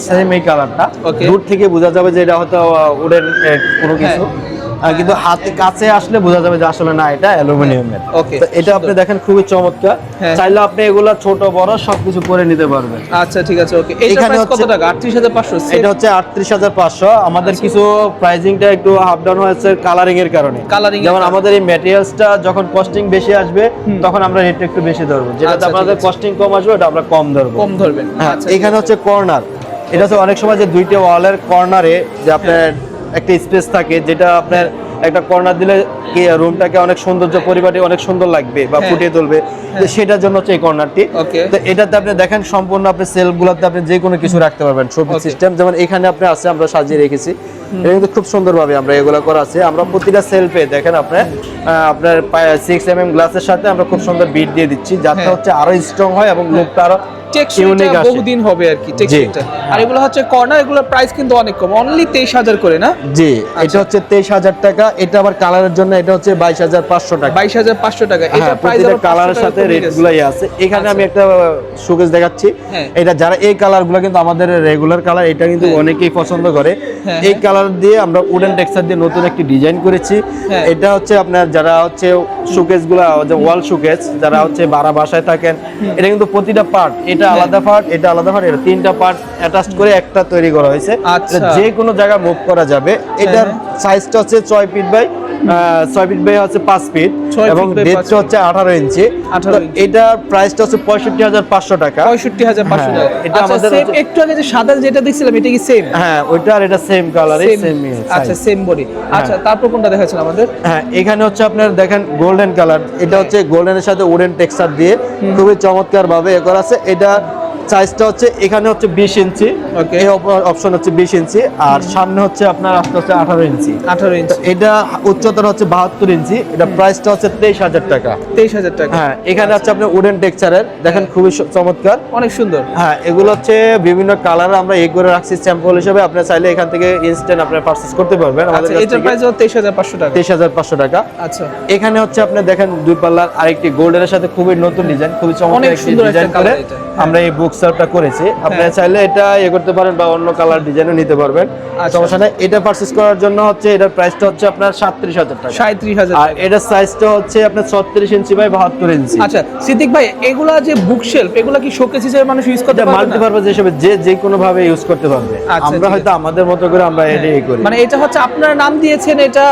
সেম এই কালারটা। Okay. দূর থেকে বোঝা যাবে যে এটা হয়তো উডেন কোনো কিছু, কিন্তু হাতে কাছে আসলে বোঝা যাবে যে আসলে না, এটা অ্যালুমিনিয়ামের। Okay, তো এটা আপনি দেখেন খুবই চমৎকার। হ্যাঁ। চাইলে আপনি এগুলা ছোট বড় সবকিছু করে নিতে পারবেন। আচ্ছা, ঠিক আছে, ওকে। এটার এখানে প্রাইস কত হচ্ছে- টাকা? 38,500। এটা হচ্ছে 38,500। আমাদের আচ্ছা। কিছু প্রাইসিংটা একটু আপ ডাউন হয়েছে কালারিং এর কারণে। Coloring এর যেমন কারণে। আমাদের এই ম্যাটেরিয়ালসটা যখন কস্টিং বেশি আসবে, তখন আমরা রেটটা একটু বেশি ধরবো, যেটাতে আচ্ছা, ঠিক আমাদের আছে। কস্টিং কম আসবে ওটা আমরা কম ধরবো। কম ধরবেন। হ্যাঁ, আচ্ছা, এখানে হচ্ছে কর্নার। এটা হচ্ছে অনেক সময় যে দুইটা ওয়ালের কর্নারে যে আপনার একটা স্পেস থাকে, যেটা আপনার একটা কর্নার দিলে কি রুমটাকে অনেক সৌন্দর্য পরিপাটি অনেক সুন্দর লাগবে বা হ্যাঁ। ফুটিয়ে তুলবে, তো সেটার জন্য হচ্ছে এই কর্নারটি। Okay. তো এটাতে আপনি দেখেন সম্পূর্ণ আপনি সেলফগুলোতে আপনি যে কোনো কিছু রাখতে পারবেন, শোপিস Okay. সিস্টেম। যেমন এখানে আপনি আছে, আমরা সাজিয়ে রেখেছি, এটা কিন্তু খুব সুন্দরভাবে আমরা এগুলো করা আছে। আমরা প্রতিটা সেলফে দেখেন আপনার 6 mm গ্লাসের সাথে আমরা খুব সুন্দর বিট দিয়ে দিচ্ছি, যাতে হ্যাঁ। হচ্ছে আরো স্ট্রং হয় এবং লুকটা আরো টেক্সচারটা ইউনিক আসে। বহুদিন হবে আর কি, টেক্সচারটা। আর এগুলো হচ্ছে কর্নার, এগুলোর প্রাইস কিন্তু অনেক কম, অনলি 23,000 করে, না? জি, এটা হচ্ছে 23,000 টাকা। এটা আবার কালারের জন্য এটা হচ্ছে 22,500 টাকা। 22,500 টাকা। এটা হ্যাঁ, প্রাইস প্রতিটা কালারের সাথে রেটগুলাই আছে। এখানে আমি একটা শোকেস দেখাচ্ছি। হ্যাঁ। এটা যারা এই কালারগুলো কিন্তু আমাদের রেগুলার কালার, এটা কিন্তু হ্যাঁ। অনেকেই পছন্দ করে। হ্যাঁ, এই কালার দিয়ে আমরা উডেন টেক্সচার দিয়ে নতুন একটি ডিজাইন করেছি। হ্যাঁ। এটা হচ্ছে আপনার যারা হচ্ছে শোকেসগুলো, যে ওয়াল শোকেস, যারা হচ্ছে ভাড়া বাসায় থাকেন, এটা কিন্তু প্রতিটা পার্ট, এটা আলাদা পার্ট, এটা আলাদা পার্ট, এটা 3টা পার্ট অ্যাটাচ করে একটা তৈরি করা হয়েছে। আচ্ছা। এটা যে কোনো জায়গায় মুভ করা যাবে। এটার হ্যাঁ। সাইজটা হচ্ছে 6 ফিট বাই 5 ফিট 6 এবং feet by 5 ডেপথটা হচ্ছে 18 ইঞ্চি। 18 তো ইঞ্চি। এটার প্রাইসটা হচ্ছে 65,500 টাকা। 65,500 হ্যাঁ, টাকা। এটা আচ্ছা, আমাদের same হচ্ছে- একটু আগে যে সাদা যেটা দেখছিলাম, এটা কি সেম? হ্যাঁ, ওইটা আর এটা সেম কালারে, সেম আচ্ছা, সেম বডি। আচ্ছা, তারপর কোনটা দেখাচ্ছেন আমাদের? হ্যাঁ, এখানে হচ্ছে আপনার দেখেন গোল্ডেন কালার, এটা হচ্ছে গোল্ডেনের সাথে উডেন টেক্সচার দিয়ে খুবই চমৎকার ভাবে এ করা আছে। এটা সাইজটা হচ্ছে এখানে হচ্ছে 20 ইঞ্চি, Okay. এই অপশন হচ্ছে 20 ইঞ্চি, আর সামনে হচ্ছে আপনার আসতে হচ্ছে 18 ইঞ্চি। 18 তো ইঞ্চি। এটা উচ্চতর হচ্ছে 72 ইঞ্চি। এটা প্রাইসটা হচ্ছে 23,000 টাকা। 23,000 টাকা। হ্যাঁ, এখানে হচ্ছে আপনি উডেন টেক্সচারের দেখেন, খুবই চমৎকার। অনেক সুন্দর। হ্যাঁ, এগুলো হচ্ছে বিভিন্ন কালার আমরা এই করে রাখছি স্যাম্পল হিসেবে। আপনি চাইলে এখান থেকে ইনস্ট্যান্ট আপনি পারচেজ করতে পারবেন আমাদের আচ্ছা, কাছ এটার থেকে। প্রাইস হলো 23,500 টাকা। 23,500 টাকা। আচ্ছা, এখানে হচ্ছে আপনি দেখেন দুই পাল্লার আরেকটি গোল্ডেনের সাথে খুবই নতুন ডিজাইন, খুবই চমৎকার অনেক একটি সুন্দর একটা ডিজাইন করে colour এটা। আমরা এই বুক সেলফটা করেছি। আপনি হ্যাঁ। চাইলে এটা ইয়ে করতে পারেন বা অন্য কালার ডিজাইনও নিতে পারবেন, আচ্ছা। সমস্যা নেই। এটা পারচেজ করার জন্য হচ্ছে এটার প্রাইসটা হচ্ছে আপনার 37,000 টাকা। 37,000 আর টাকা। এটার সাইজটা হচ্ছে আপনার 36 ইঞ্চি বাই 72 ইঞ্চি। আচ্ছা, সিদ্দিক ভাই, এগুলা যে বুক শেলফ, এগুলা কি শোকেস হিসেবে মানুষ ইউজ করতে এটা পারবে না? মাল্টিপারপাস হিসেবে যে কোনো ভাবে ইউজ করতে পারবে। আচ্ছা, আমরা ঠিক হয়তো আমাদের মতো করে আমরা এটাই করি। মানে এটা হচ্ছে আপনার নাম দিয়েছেন, এটা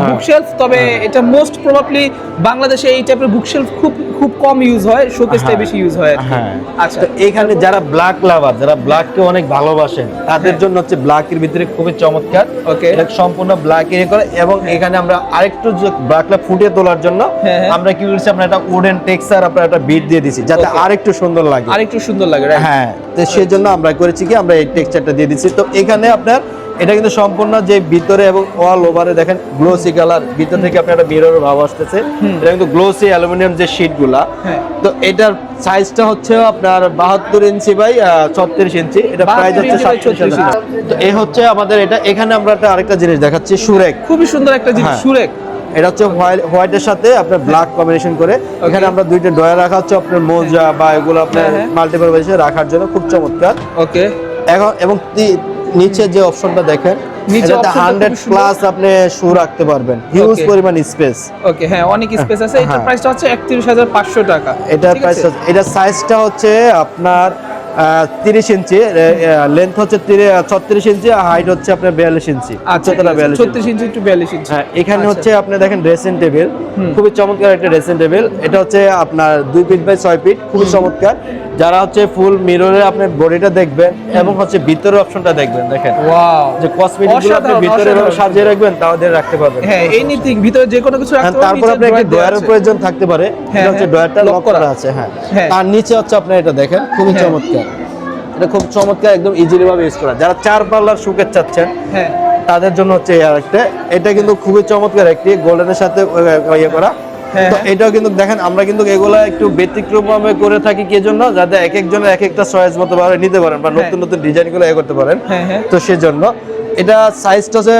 বুক শেলফ, তবে এটা মোস্ট প্রবাবলি বাংলাদেশে এই টাইপের বুক শেলফ খুব খুব কম ইউজ হয়, শোকেসটাই হ্যাঁ। বেশি ইউজ হয় আর কি। হ্যাঁ আচ্ছা তো এখানে যারা ব্ল্যাক লাভার, যারা ব্ল্যাককে অনেক ভালোবাসেন, তাদের জন্য হচ্ছে ব্ল্যাকের ভিতরে খুবই চমৎকার। Okay. এটা সম্পূর্ণ ব্ল্যাক এর করে, এবং এখানে আমরা আরেকটু ব্ল্যাকটা ফুটিয়ে তোলার জন্য হ্যাঁ, হ্যাঁ। আমরা কি করেছি, আমরা একটা উডেন টেক্সচার আপনার একটা বিট দিয়ে দিছি, যাতে Okay. আরেকটু সুন্দর লাগে। আরেকটু সুন্দর লাগে, রাইট? হ্যাঁ, তো সেই জন্য আমরা করেছি কি, আমরা এই টেক্সচারটা দিয়ে দিচ্ছি। তো এখানে আপনার এটা কিন্তু সম্পূর্ণ যে ভিতরে এবং অল ওভারে দেখেন গ্লোসি কালার, ভিতর থেকে আপনার একটা মিরর ভাব আসতেছে। এটা কিন্তু গ্লোসি অ্যালুমিনিয়াম যে শীটগুলা। হ্যাঁ। তো এটার সাইজটা হচ্ছে আপনার 72 ইঞ্চি বাই 36 ইঞ্চি। এটা প্রাইস 72 হচ্ছে ইঞ্চি বাই 37,000 টাকা। তো এই হচ্ছে আমাদের এটা। এখানে আমরা একটা আরেকটা জিনিস দেখাচ্ছি, সুরেক। খুবই সুন্দর একটা জিনিস, হ্যাঁ। সুরেক। এটা হচ্ছে হোয়াইটের সাথে আপনার ব্ল্যাক কম্বিনেশন করে। এখানে আমরা দুইটা ডয়ার রাখা হচ্ছে আপনার মোজা বা এগুলো আপনার হ্যাঁ, হ্যাঁ। মাল্টিপারপাসে রাখার জন্য খুব চমৎকার। ওকে, এখন এবং নিচে যে অপশনটা দেখেন, নিচে এটাতে optionটা 100 খুবই সুন্দর। প্লাস আপনি শু রাখতে পারবেন, হিউজ Okay. পরিমাণ স্পেস। ওকে, হ্যাঁ, অনেক স্পেস আছে। এটার হ্যাঁ। প্রাইসটা হচ্ছে 31,500 টাকা। এটা ঠিক প্রাইস, আছে? এটা সাইজটা হচ্ছে আপনার 30 ইঞ্চি, লেন্থ হচ্ছে 36 ইঞ্চি, হাইট হচ্ছে আপনার 42 ইঞ্চি, আচ্ছা, উচ্চতা 42 ইঞ্চি। 36 ইঞ্চি টু 42 ইঞ্চি। হ্যাঁ, এখানে আচ্ছা। হচ্ছে আপনি দেখেন ড্রেসিং টেবিল, খুবই চমৎকার একটা ড্রেসিং টেবিল। এটা হচ্ছে আপনার 2 ফিট বাই 6 ফিট, খুবই চমৎকার। যারা হচ্ছে ফুল মিররে আপনার বডিটা দেখবেন এবং হচ্ছে ভিতরের অপশনটা দেখবেন, দেখেন ওয়াও, যে কসমেটিক গুলো আপনি অসাধারণ, ভিতরে এভাবে অসাধারণ। সাজিয়ে রাখবেন, তাদের রাখতে পারবেন। হ্যাঁ, এনিথিং ভিতরে যে কোনো কিছু রাখতে পারবেন। তারপর নিচে আপনার একটা drawer দেওয়া ডয়ারের আছে। প্রয়োজন থাকতে পারে, হ্যাঁ, এটা হচ্ছে হ্যাঁ, ডয়ারটা lock লক করা। করা আছে। হ্যাঁ, হ্যাঁ। তার নিচে হচ্ছে আপনার এটা দেখেন, খুবই হ্যাঁ। চমৎকার। এটা খুব চমৎকার, একদম ইজিলি ভাবে ইউজ করা। যারা 4 পাল্লার শুকের চাচ্ছেন, হ্যাঁ, তাদের জন্য হচ্ছে এই আরেকটা। এটা কিন্তু খুবই চমৎকার একটি গোল্ডেনের সাথে ইয়ে করা। হ্যাঁ, তো এটাও কিন্তু দেখেন, আমরা কিন্তু এগুলা একটু ব্যতিক্রম ভাবে করে থাকি কি জন্য, যাতে এক একজনের এক একটা চয়েস মতো ভাবে নিতে পারেন বা নতুন নতুন ডিজাইন গুলো ইয়ে করতে পারেন। হ্যাঁ, হ্যাঁ। তো সেজন্য এটা সাইজটা হচ্ছে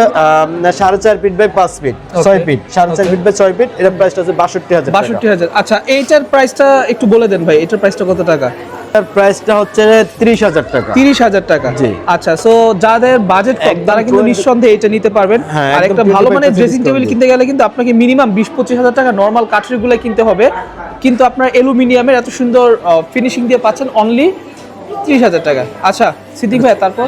4.5 feet by 5 feet, 6 feet, 4.5 feet by 6 feet. এটা প্রাইসটা হচ্ছে 62,000 টাকা। 62,000। আচ্ছা, এইটার প্রাইসটা একটু বলে দেন ভাই, এটার প্রাইসটা কত টাকা? এটার প্রাইসটা হচ্ছে 30,000 টাকা। 30,000 টাকা। জি। আচ্ছা, সো যাদের বাজেট কম একদম তারা কিন্তু 20 নিঃসন্দেহে এটা নিতে পারবেন। হ্যাঁ, আর একদম একটা ভালো 25% মানের ড্রেসিং টেবিল discount কিনতে গেলে কিন্তু আপনাকে মিনিমাম 20-25,000 টাকা নরমাল কাঠের গুলো কিনতে হবে, কিন্তু আপনার অ্যালুমিনিয়ামের এত সুন্দর ফিনিশিং দিয়ে পাচ্ছেন অনলি 30,000 টাকা। আচ্ছা সিদ্দিক ভাই, তারপর?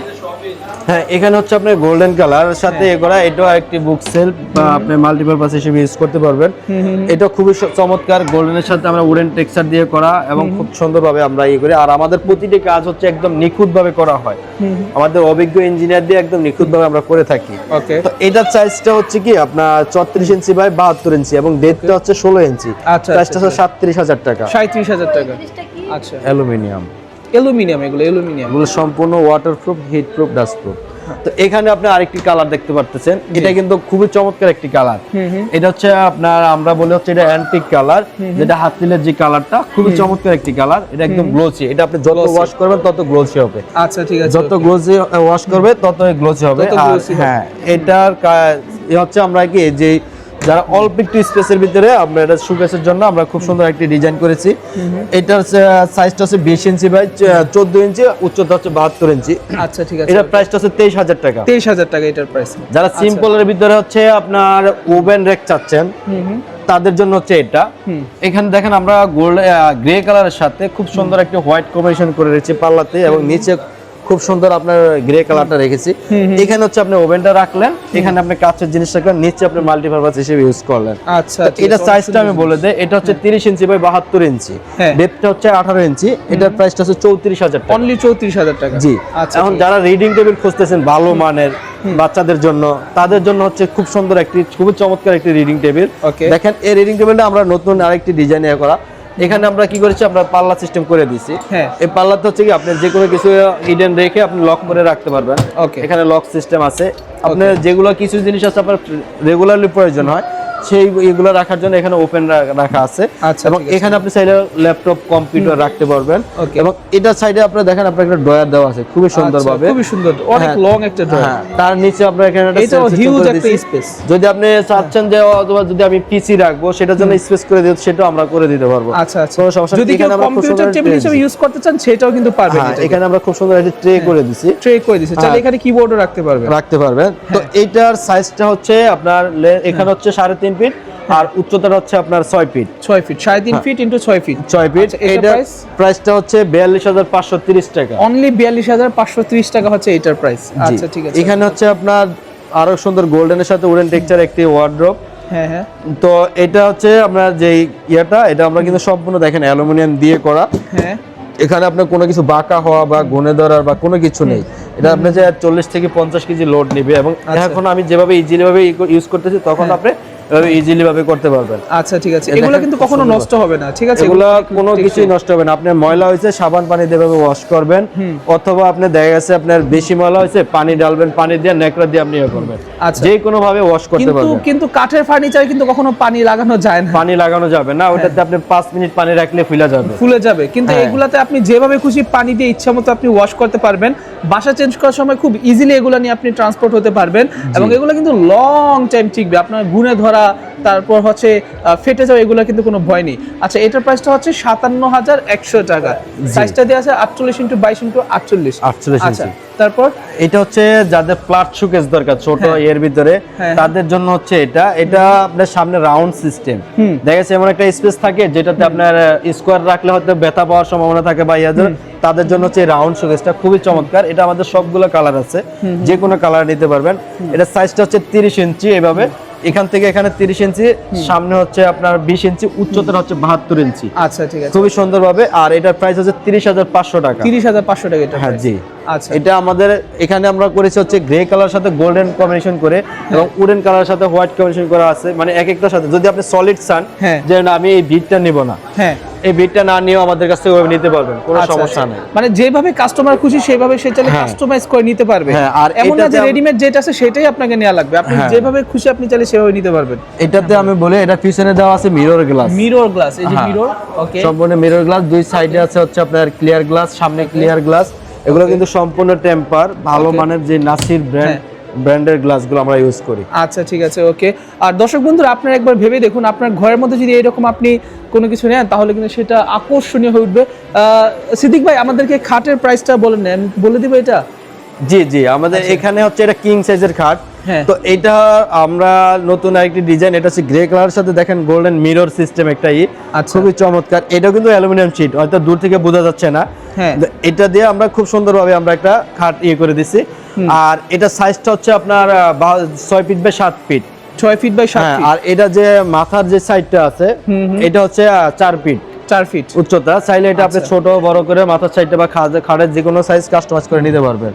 হ্যাঁ, এখানে হচ্ছে আপনার গোল্ডেন কালার সাথে এ করা, এটাও একটি বুক সেলফ বা আপনি মাল্টিপারপাস হিসেবে ইউজ করতে পারবেন। এটা খুবই চমৎকার, গোল্ডেনের সাথে আমরা উডেন টেক্সচার দিয়ে করা এবং খুব সুন্দরভাবে আমরা ইয়ে করি। আর আমাদের প্রতিটি কাজ হচ্ছে একদম নিখুঁতভাবে করা হয়, আমাদের অভিজ্ঞ ইঞ্জিনিয়ার দিয়ে একদম নিখুঁতভাবে আমরা করে থাকি। ওকে, তো এটার সাইজটা হচ্ছে কি আপনার 34 ইঞ্চি বাই 72 ইঞ্চি এবং ডেপথটা হচ্ছে 16 ইঞ্চি। আচ্ছা, প্রাইসটা হচ্ছে 37,000 টাকা। 37,000 টাকা। আচ্ছা, অ্যালুমিনিয়াম, অ্যালুমিনিয়াম, এগুলো অ্যালুমিনিয়াম। এগুলো সম্পূর্ণ waterproof, heat proof, dust proof. তো এখানে আপনি আরেকটি কালার দেখতে পারতেছেন, এটা কিন্তু খুবই চমৎকার একটি কালার। এটা হচ্ছে আপনার, আমরা বলি হচ্ছে এটা অ্যান্টিক কালার, যেটা হাতিলের যে কালারটা, খুবই চমৎকার একটি কালার। এটা একদম গ্লোসি, এটা আপনি যত Glossy। ওয়াশ করবেন তত গ্লোসি হবে। আচ্ছা, ঠিক আছে। যত গ্লোসি ওয়াশ করবে তত গ্লোসি হবে। তত আর glossy হবে। হ্যাঁ, এটার হচ্ছে আমরা কি যে যারা অল্প একটু স্পেসের ভিতরে আমরা এটা শোকেসের জন্য আমরা খুব সুন্দর একটি ডিজাইন করেছি। এটার সাইজটা হচ্ছে 20 ইঞ্চি বাই 14 ইঞ্চি, উচ্চতা হচ্ছে 72 ইঞ্চি। আচ্ছা, ঠিক আছে। এটা প্রাইসটা হচ্ছে 23,000 টাকা। 23,000 টাকা এটার প্রাইস। যারা সিম্পলের ভিতরে হচ্ছে আপনার ওভেন রেক চাচ্ছেন, তাদের জন্য হচ্ছে এটা। এখানে দেখেন আমরা গোল্ড গ্রে কালারের সাথে খুব সুন্দর একটা হোয়াইট কম্বিনেশন করে রেখেছি পাল্লাতে, এবং নিচে খুব সুন্দর আপনার গ্রে কালারটা রেখেছি। এখানে হচ্ছে আপনি ওভেনটা রাখলেন, এখানে আপনি কাঁচের জিনিস রাখলেন, নিচে আপনি মাল্টিপারপাস হিসেবে ইউজ করলেন। আচ্ছা, তো ঠিক এটা আছে, সাইজটা আমি অনেক বলে দেই, এটা হচ্ছে 30 ইঞ্চি বাই 72 ইঞ্চি, হ্যাঁ। ডেপথটা হচ্ছে 18 ইঞ্চি। এটার প্রাইসটা হচ্ছে 34,000 টাকা। অনলি 34,000 টাকা। জি। আচ্ছা, এখন যারা রিডিং টেবিল খুঁজতেছেন ভালো মানের বাচ্চাদের জন্য, তাদের জন্য হচ্ছে খুব সুন্দর একটি, খুবই চমৎকার একটি রিডিং টেবিল। Okay. দেখেন এই রিডিং টেবিলটা আমরা নতুন আরেকটি ডিজাইন করা। এখানে আমরা কি করেছি, আমরা পাল্লা সিস্টেম করে দিয়েছি। হ্যাঁ। এই পাল্লাতে হচ্ছে কি আপনি যে কোনো কিছু হিডেন রেখে আপনি লক করে রাখতে পারবেন। Okay. এখানে লক সিস্টেম আছে। আপনার যেগুলো কিছু জিনিস আছে আপনার রেগুলারলি প্রয়োজন হয়, সেই এগুলো রাখার জন্য এখানে ওপেন রাখা আছে। আচ্ছা, এবং ঠিক আছে। এখানে আপনি চাইলে ল্যাপটপ, কম্পিউটার রাখতে পারবেন। Okay. এবং এটার সাইডে আপনারা দেখেন আপনার একটা ড্রয়ার দেওয়া আছে খুবই সুন্দরভাবে। আচ্ছা, খুবই সুন্দর, অনেক হ্যাঁ। লং একটা ড্রয়ার। হ্যাঁ, তার নিচে আপনারা এখানে একটা এটাও shelf system হিউজ করে একটা দিয়েছি। স্পেস। যদি আপনি চাচ্ছেন যে অথবা যদি আমি পিসি রাখবো, সেটার জন্য স্পেস করে দিতে, সেটাও আমরা করে দিতে পারবো। আচ্ছা, আচ্ছা। কোনো সমস্যা নেই। যদি কেউ এখানে আমরা খুব কম্পিউটার সুন্দর টেবিল tray হিসেবে দিয়েছি। ইউজ করতে চান সেটাও কিন্তু পারবেন। হ্যাঁ, এখানে আমরা খুব সুন্দর একটা ট্রে করে দিছি, ট্রে করে দিয়েছে, চাইলে হ্যাঁ। এখানে কিবোর্ডও রাখতে পারবেন। রাখতে পারবেন। তো এইটার সাইজটা হচ্ছে আপনার এখানে হচ্ছে 3.5 ফিট, আর উচ্চতাটা হচ্ছে আপনার 6 feet. 6 feet, 3.5 feet into 6 feet. 6 feet. আচ্ছা, এটার এটা price? প্রাইসটা হচ্ছে 42,530 টাকা। অনলি 42,530 টাকা হচ্ছে এটার প্রাইস। জি। আচ্ছা, ঠিক আছে। এখানে হচ্ছে আপনার আরো সুন্দর গোল্ডেনের সাথে উডেন টেক্সচার একটি ওয়ার্ড্রোব, হ্যাঁ হ্যাঁ তো এটা হচ্ছে আপনার যে ইয়েটা, এটা আমরা কিন্তু সম্পূর্ণ দেখেন অ্যালুমিনিয়াম দিয়ে করা। হ্যাঁ এখানে আপনার কোনো কিছু বাঁকা হওয়া বা গুনে ধরার বা কোনো কিছু নেই। এটা আপনি যে 40 থেকে 50 কেজি লোড নেবে, এবং এখন আমি যেভাবে ইজিলি ভাবে ইউজ করতেছি, তখন আপনি ইজিলি ভাবে করতে পারবেন। আচ্ছা ঠিক আছে, এগুলো কিন্তু কখনো নষ্ট হবে না, ঠিক আছে? এগুলো কোনো কিছুই নষ্ট হবে না। আপনার ময়লা হয়েছে সাবান পানি দিয়ে ভাবে ওয়াশ করবেন, অথবা আপনি দেখা গেছে আপনার বেশি ময়লা হয়েছে পানি ডালবেন, পানি দিয়ে নেকড়া দিয়ে আপনি ইয়ে করবেন, আচ্ছা। যে কোনো ভাবে ওয়াশ করতে কিন্তু পারবেন। কিন্তু কাঠের ফার্নিচার কিন্তু কখনো পানি লাগানো যায় না, পানি লাগানো যাবে না, ওটাতে আপনি 5 মিনিট পানি রাখলে ফুলে যাবে, ফুলে যাবে। কিন্তু এগুলাতে আপনি যেভাবে খুশি পানি দিয়ে ইচ্ছা মতো আপনি ওয়াশ করতে পারবেন। বাসা চেঞ্জ করার সময় খুব ইজিলি এগুলো নিয়ে আপনি ট্রান্সপোর্ট হতে পারবেন, এবং এগুলো কিন্তু লং টাইম টিকবে। আপনার গুনে ধরা, তারপর হচ্ছে ফেটে যাওয়া, এগুলো কিন্তু কোনো ভয় নেই। আচ্ছা, এটার প্রাইসটা হচ্ছে 57,100 টাকা। সাইজটা দেওয়া আছে 48x22 48। আচ্ছা, তারপর এটা হচ্ছে যাদের ফ্ল্যাট শোকেস দরকার ছোট এর ভিতরে, তাদের জন্য হচ্ছে এটা আপনার সামনে রাউন্ড সিস্টেম। দেখা যাচ্ছে এমন একটা স্পেস থাকে যেটাতে আপনার স্কোয়ার রাখলে হয়তো ব্যথা পাওয়ার সম্ভাবনা থাকে বা ইয়াদের, তাদের জন্য হচ্ছে রাউন্ড শোকেসটা খুবই চমৎকার। এটা আমাদের সবগুলো কালার আছে, যে কোনো কালার নিতে পারবেন। এটা সাইজটা হচ্ছে 30 ইঞ্চি, এভাবে এখান থেকে এখানে 30 ইঞ্চি, সামনে হচ্ছে আপনার 20 ইঞ্চি, উচ্চতা হচ্ছে 72 ইঞ্চি। আচ্ছা ঠিক আছে, খুবই সুন্দরভাবে। আর এটার প্রাইস হচ্ছে 30,500 টাকা। 30,500 টাকা এটা? হ্যাঁ জি। আচ্ছা, এটা আমাদের এখানে আমরা করেছি হচ্ছে গ্রে কালার সাথে গোল্ডেন কম্বিনেশন করে, এবং উডেন কালার সাথে হোয়াইট কম্বিনেশন করা আছে। মানে এক একটার সাথে যদি আপনি সলিড চান যে না আমি এই বিটটা নিব না, হ্যাঁ এই বিটটা না নিয়েও আমাদের কাছ থেকে ওইভাবে নিতে পারবেন, কোনো সমস্যা নেই। মানে যেভাবে কাস্টমার খুশি সেভাবে সে চাইলে কাস্টমাইজ করে নিতে পারবে। আর এমন না যে রেডিমেড যেটা আছে সেটাই আপনাকে নেওয়া লাগবে, আপনি যেভাবে খুশি আপনি চাইলে সেভাবে নিতে পারবেন। এটাতে আমি বলি, এটা পিছনে দেওয়া আছে মিরর গ্লাস। মিরর গ্লাস, এই যে মিরর, ওকে, সম্পূর্ণ মিরর গ্লাস। দুই সাইডে আছে হচ্ছে আপনার ক্লিয়ার গ্লাস, সামনে ক্লিয়ার গ্লাস। এগুলো কিন্তু সম্পূর্ণ টেম্পার, ভালো মানের যে নাসির ব্র্যান্ডের গ্লাসগুলো আমরা ইউজ করি। আচ্ছা ঠিক আছে, ওকে। আর দর্শক বন্ধুরা, আপনারা একবার ভেবে দেখুন, আপনার ঘরের মধ্যে যদি এরকম আপনি কোনো কিছু নেন, তাহলে কিন্তু সেটা আকর্ষণীয় হয়ে উঠবে। সিদ্দিক ভাই, আমাদেরকে খাটের প্রাইসটা বলে নেন, বলে দিব এটা? জি জি, আমাদের এখানে হচ্ছে এটা কিং সাইজের খাট। তো এটা আমরা নতুন আরেকটি ডিজাইন, এটা হচ্ছে গ্রে কালারের সাথে দেখেন গোল্ডেন মিরর সিস্টেম একটা খুবই চমৎকার। এটাও কিন্তু অ্যালুমিনিয়াম শীট, হয়তো দূর থেকে বোঝা যাচ্ছে না। এটা দিয়ে আমরা খুব সুন্দরভাবে আমরা একটা খাট করে দিছি। আর এটা সাইজটা হচ্ছে আপনার 6 feet by 7 feet. 6 feet by 7 feet. আর এটা যে মাথার যে সাইডটা আছে, এটা হচ্ছে 4 ফিট 4 ফিট উচ্চতা। চাইলে এটা আপনি ছোট বড় করে মাথার সাইডটা বা খাটের যে কোনো সাইজ কাস্টমাইজ করে নিতে পারবেন।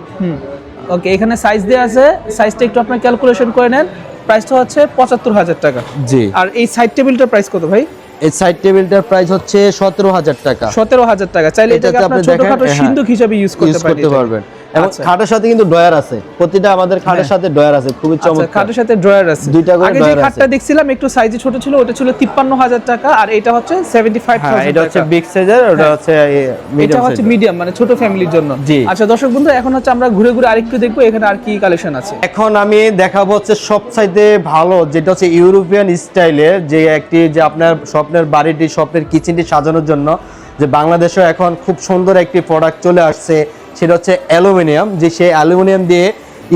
ওকে, এখানে সাইজ দেওয়া আছে, সাইজটা একটু আপনি ক্যালকুলেশন করে নেন। প্রাইসটা হচ্ছে 75,000 টাকা। জি। আর এই সাইড টেবিলটার প্রাইস কত ভাই? এই সাইড টেবিলটার প্রাইস হচ্ছে 17,000 টাকা। 17,000 টাকা। চাইলে এটাকে আপনি ছোটখাটো সিন্ধুক হিসেবে ইউজ করতে পারবেন। এবং খাটের সাথে কিন্তু ড্রয়ার আছে, প্রতিটা আমাদের খাটের সাথে ড্রয়ার আছে, খুবই চমৎকার। খাটের সাথে ড্রয়ার আছে, দুইটা করে ড্রয়ার আছে। আগে যে খাটটা দেখছিলাম একটু সাইজে ছোট ছিল, ওটা ছিল 53,000 টাকা, আর এটা হচ্ছে 75,000 টাকা। এটা হচ্ছে বিগ সাইজের, ওটা হচ্ছে মিডিয়াম, এটা হচ্ছে মিডিয়াম, মানে ছোট ফ্যামিলির জন্য। আচ্ছা দর্শক বন্ধু, এখন হচ্ছে আমরা ঘুরে ঘুরে আরেকটু দেখবো এখানে আর কি কালেকশন আছে। এখন আমি দেখাবো হচ্ছে সবচাইতে ভালো, যেটা হচ্ছে ইউরোপিয়ান স্টাইলের, যে একটি যে আপনার স্বপ্নের বাড়িটি, স্বপ্নের কিচেনটি সাজানোর জন্য যে বাংলাদেশে এখন খুব সুন্দর একটি প্রোডাক্ট চলে আসছে, সেটা হচ্ছে অ্যালুমিনিয়াম। যে সেই অ্যালুমিনিয়াম দিয়ে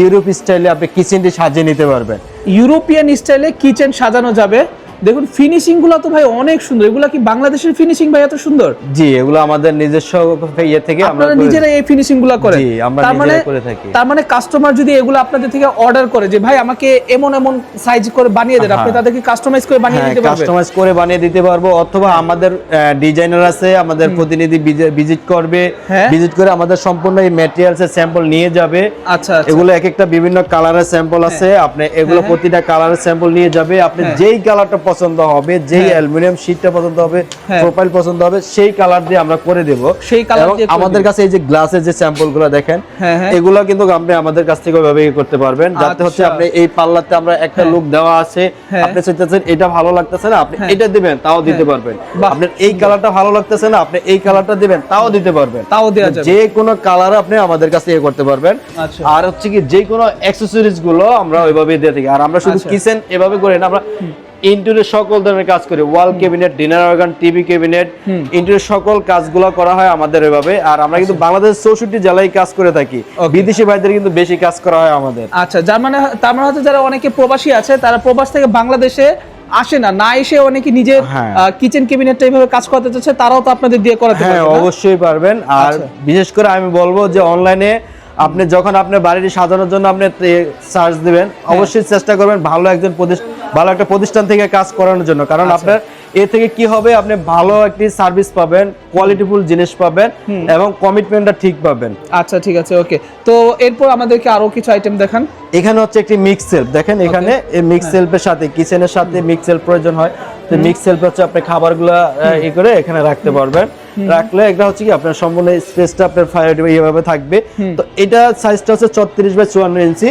ইউরোপ স্টাইলে আপনি কিচেনটি সাজিয়ে নিতে পারবেন। ইউরোপিয়ান স্টাইলে কিচেন সাজানো যাবে। দেখুন ফিনিশিং গুলো তো ভাই অনেক সুন্দর। এগুলা কি বাংলাদেশের ফিনিশিং ভাই এত সুন্দর? জি, এগুলো আমাদের নিজস্ব ইয়ে থেকে আমরা নিজেরা এই ফিনিশিং গুলো করেন। জি, আমরা নিজেরা করে থাকি। তার মানে কাস্টমার যদি এগুলো আপনাদের থেকে অর্ডার করে যে ভাই আমাকে এমন এমন সাইজ করে বানিয়ে দেন, আপনি তাদেরকে কাস্টমাইজ করে বানিয়ে দিতে পারবেন। কাস্টমাইজ করে বানিয়ে দিতে পারবো, অথবা আমাদের ডিজাইনার আছে, আমাদের প্রতিনিধি ভিজিট করবে, ভিজিট করে আমাদের সম্পূর্ণ এই ম্যাটেরিয়ালস এর স্যাম্পল নিয়ে যাবে। আচ্ছা, এগুলো এক একটা বিভিন্ন কালারের স্যাম্পল আছে, আপনি এগুলো প্রতিটা কালারের স্যাম্পল নিয়ে যাবে। আপনি যেই কালারটা পছন্দ হবে, যেই অ্যালুমিনিয়াম শীটটা পছন্দ হবে, প্রোফাইল পছন্দ হবে, সেই কালার দিয়ে আমরা করে দেব। সেই কালার দিয়ে আমাদের কাছে এই যে গ্লাসের যে স্যাম্পলগুলো দেখেন, এগুলো কিন্তু আপনি আমাদের কাছ থেকে ওইভাবে করতে পারবেন, যাতে হচ্ছে আপনি এই পাল্লাতে আমরা একটা লুক দেওয়া আছে, আপনি চাইতেছেন এটা ভালো লাগতেছে না, আপনি এটা দিবেন তাও দিতে পারবেন। আপনার এই কালারটা ভালো লাগতেছে না, আপনি এই কালারটা দিবেন তাও দিতে পারবেন, তাও দেওয়া যাবে। যে কোনো কালার আপনি আমাদের কাছে করতে পারবেন। আর হচ্ছে কি যে কোনো অ্যাকসেসরিজ গুলো আমরা ওইভাবে দিয়ে থাকি। আর আমরা শুধু কিচেন এভাবে করি না, আমরা ইন্টেরিয়র সকল ধরনের কাজ করি, ওয়াল cabinet, dinner organ, TV cabinet, interior সকল কাজগুলো করা হয় আমাদের এভাবে। আর আমরা কিন্তু বাংলাদেশের 64 জেলায় কাজ করে থাকি, বিদেশি ভাইদের কিন্তু বেশি কাজ করা হয় আমাদের। আচ্ছা, যার মানে তার মানে হচ্ছে যারা অনেকে প্রবাসী আছে, তারা প্রবাস থেকে বাংলাদেশে আসে না, না এসে অনেকে নিজের কিচেন ক্যাবিনেটটা এইভাবে কাজ করতে চাচ্ছে, তারাও তো আপনাদের দিয়ে করাতে পারবেন। হ্যাঁ, অবশ্যই পারবেন। আর বিশেষ করে আমি বলবো যে অনলাইনে আপনি যখন আপনার বাড়িটি সাজানোর জন্য আপনি সার্চ দিবেন, অবশ্যই চেষ্টা করবেন ভালো একজন ভালো একটা প্রতিষ্ঠান থেকে কাজ করানোর জন্য, কারণ আপনার এ থেকে কি হবে, আপনি ভালো একটি সার্ভিস পাবেন, কোয়ালিটিফুল জিনিস পাবেন এবং কমিটমেন্টটা ঠিক পাবেন। আচ্ছা ঠিক আছে, ওকে। তো এরপর আমাদেরকে আরো কিছু আইটেম দেখান। এখানে হচ্ছে একটি মিক্স সেলফ, দেখেন এখানে এই মিক্স সেলফের সাথে কিচেনের সাথে মিক্স সেলফ প্রয়োজন হয়, তো মিক্স সেলফ হচ্ছে আপনি খাবারগুলো ই করে এখানে রাখতে পারবেন। রাখলে এটা হচ্ছে কি আপনার সম্পূর্ণ স্পেসটা আপনার ফায়ার এইভাবে থাকবে। তো এটা সাইজটা হচ্ছে 34 বাই 54 ইঞ্চি,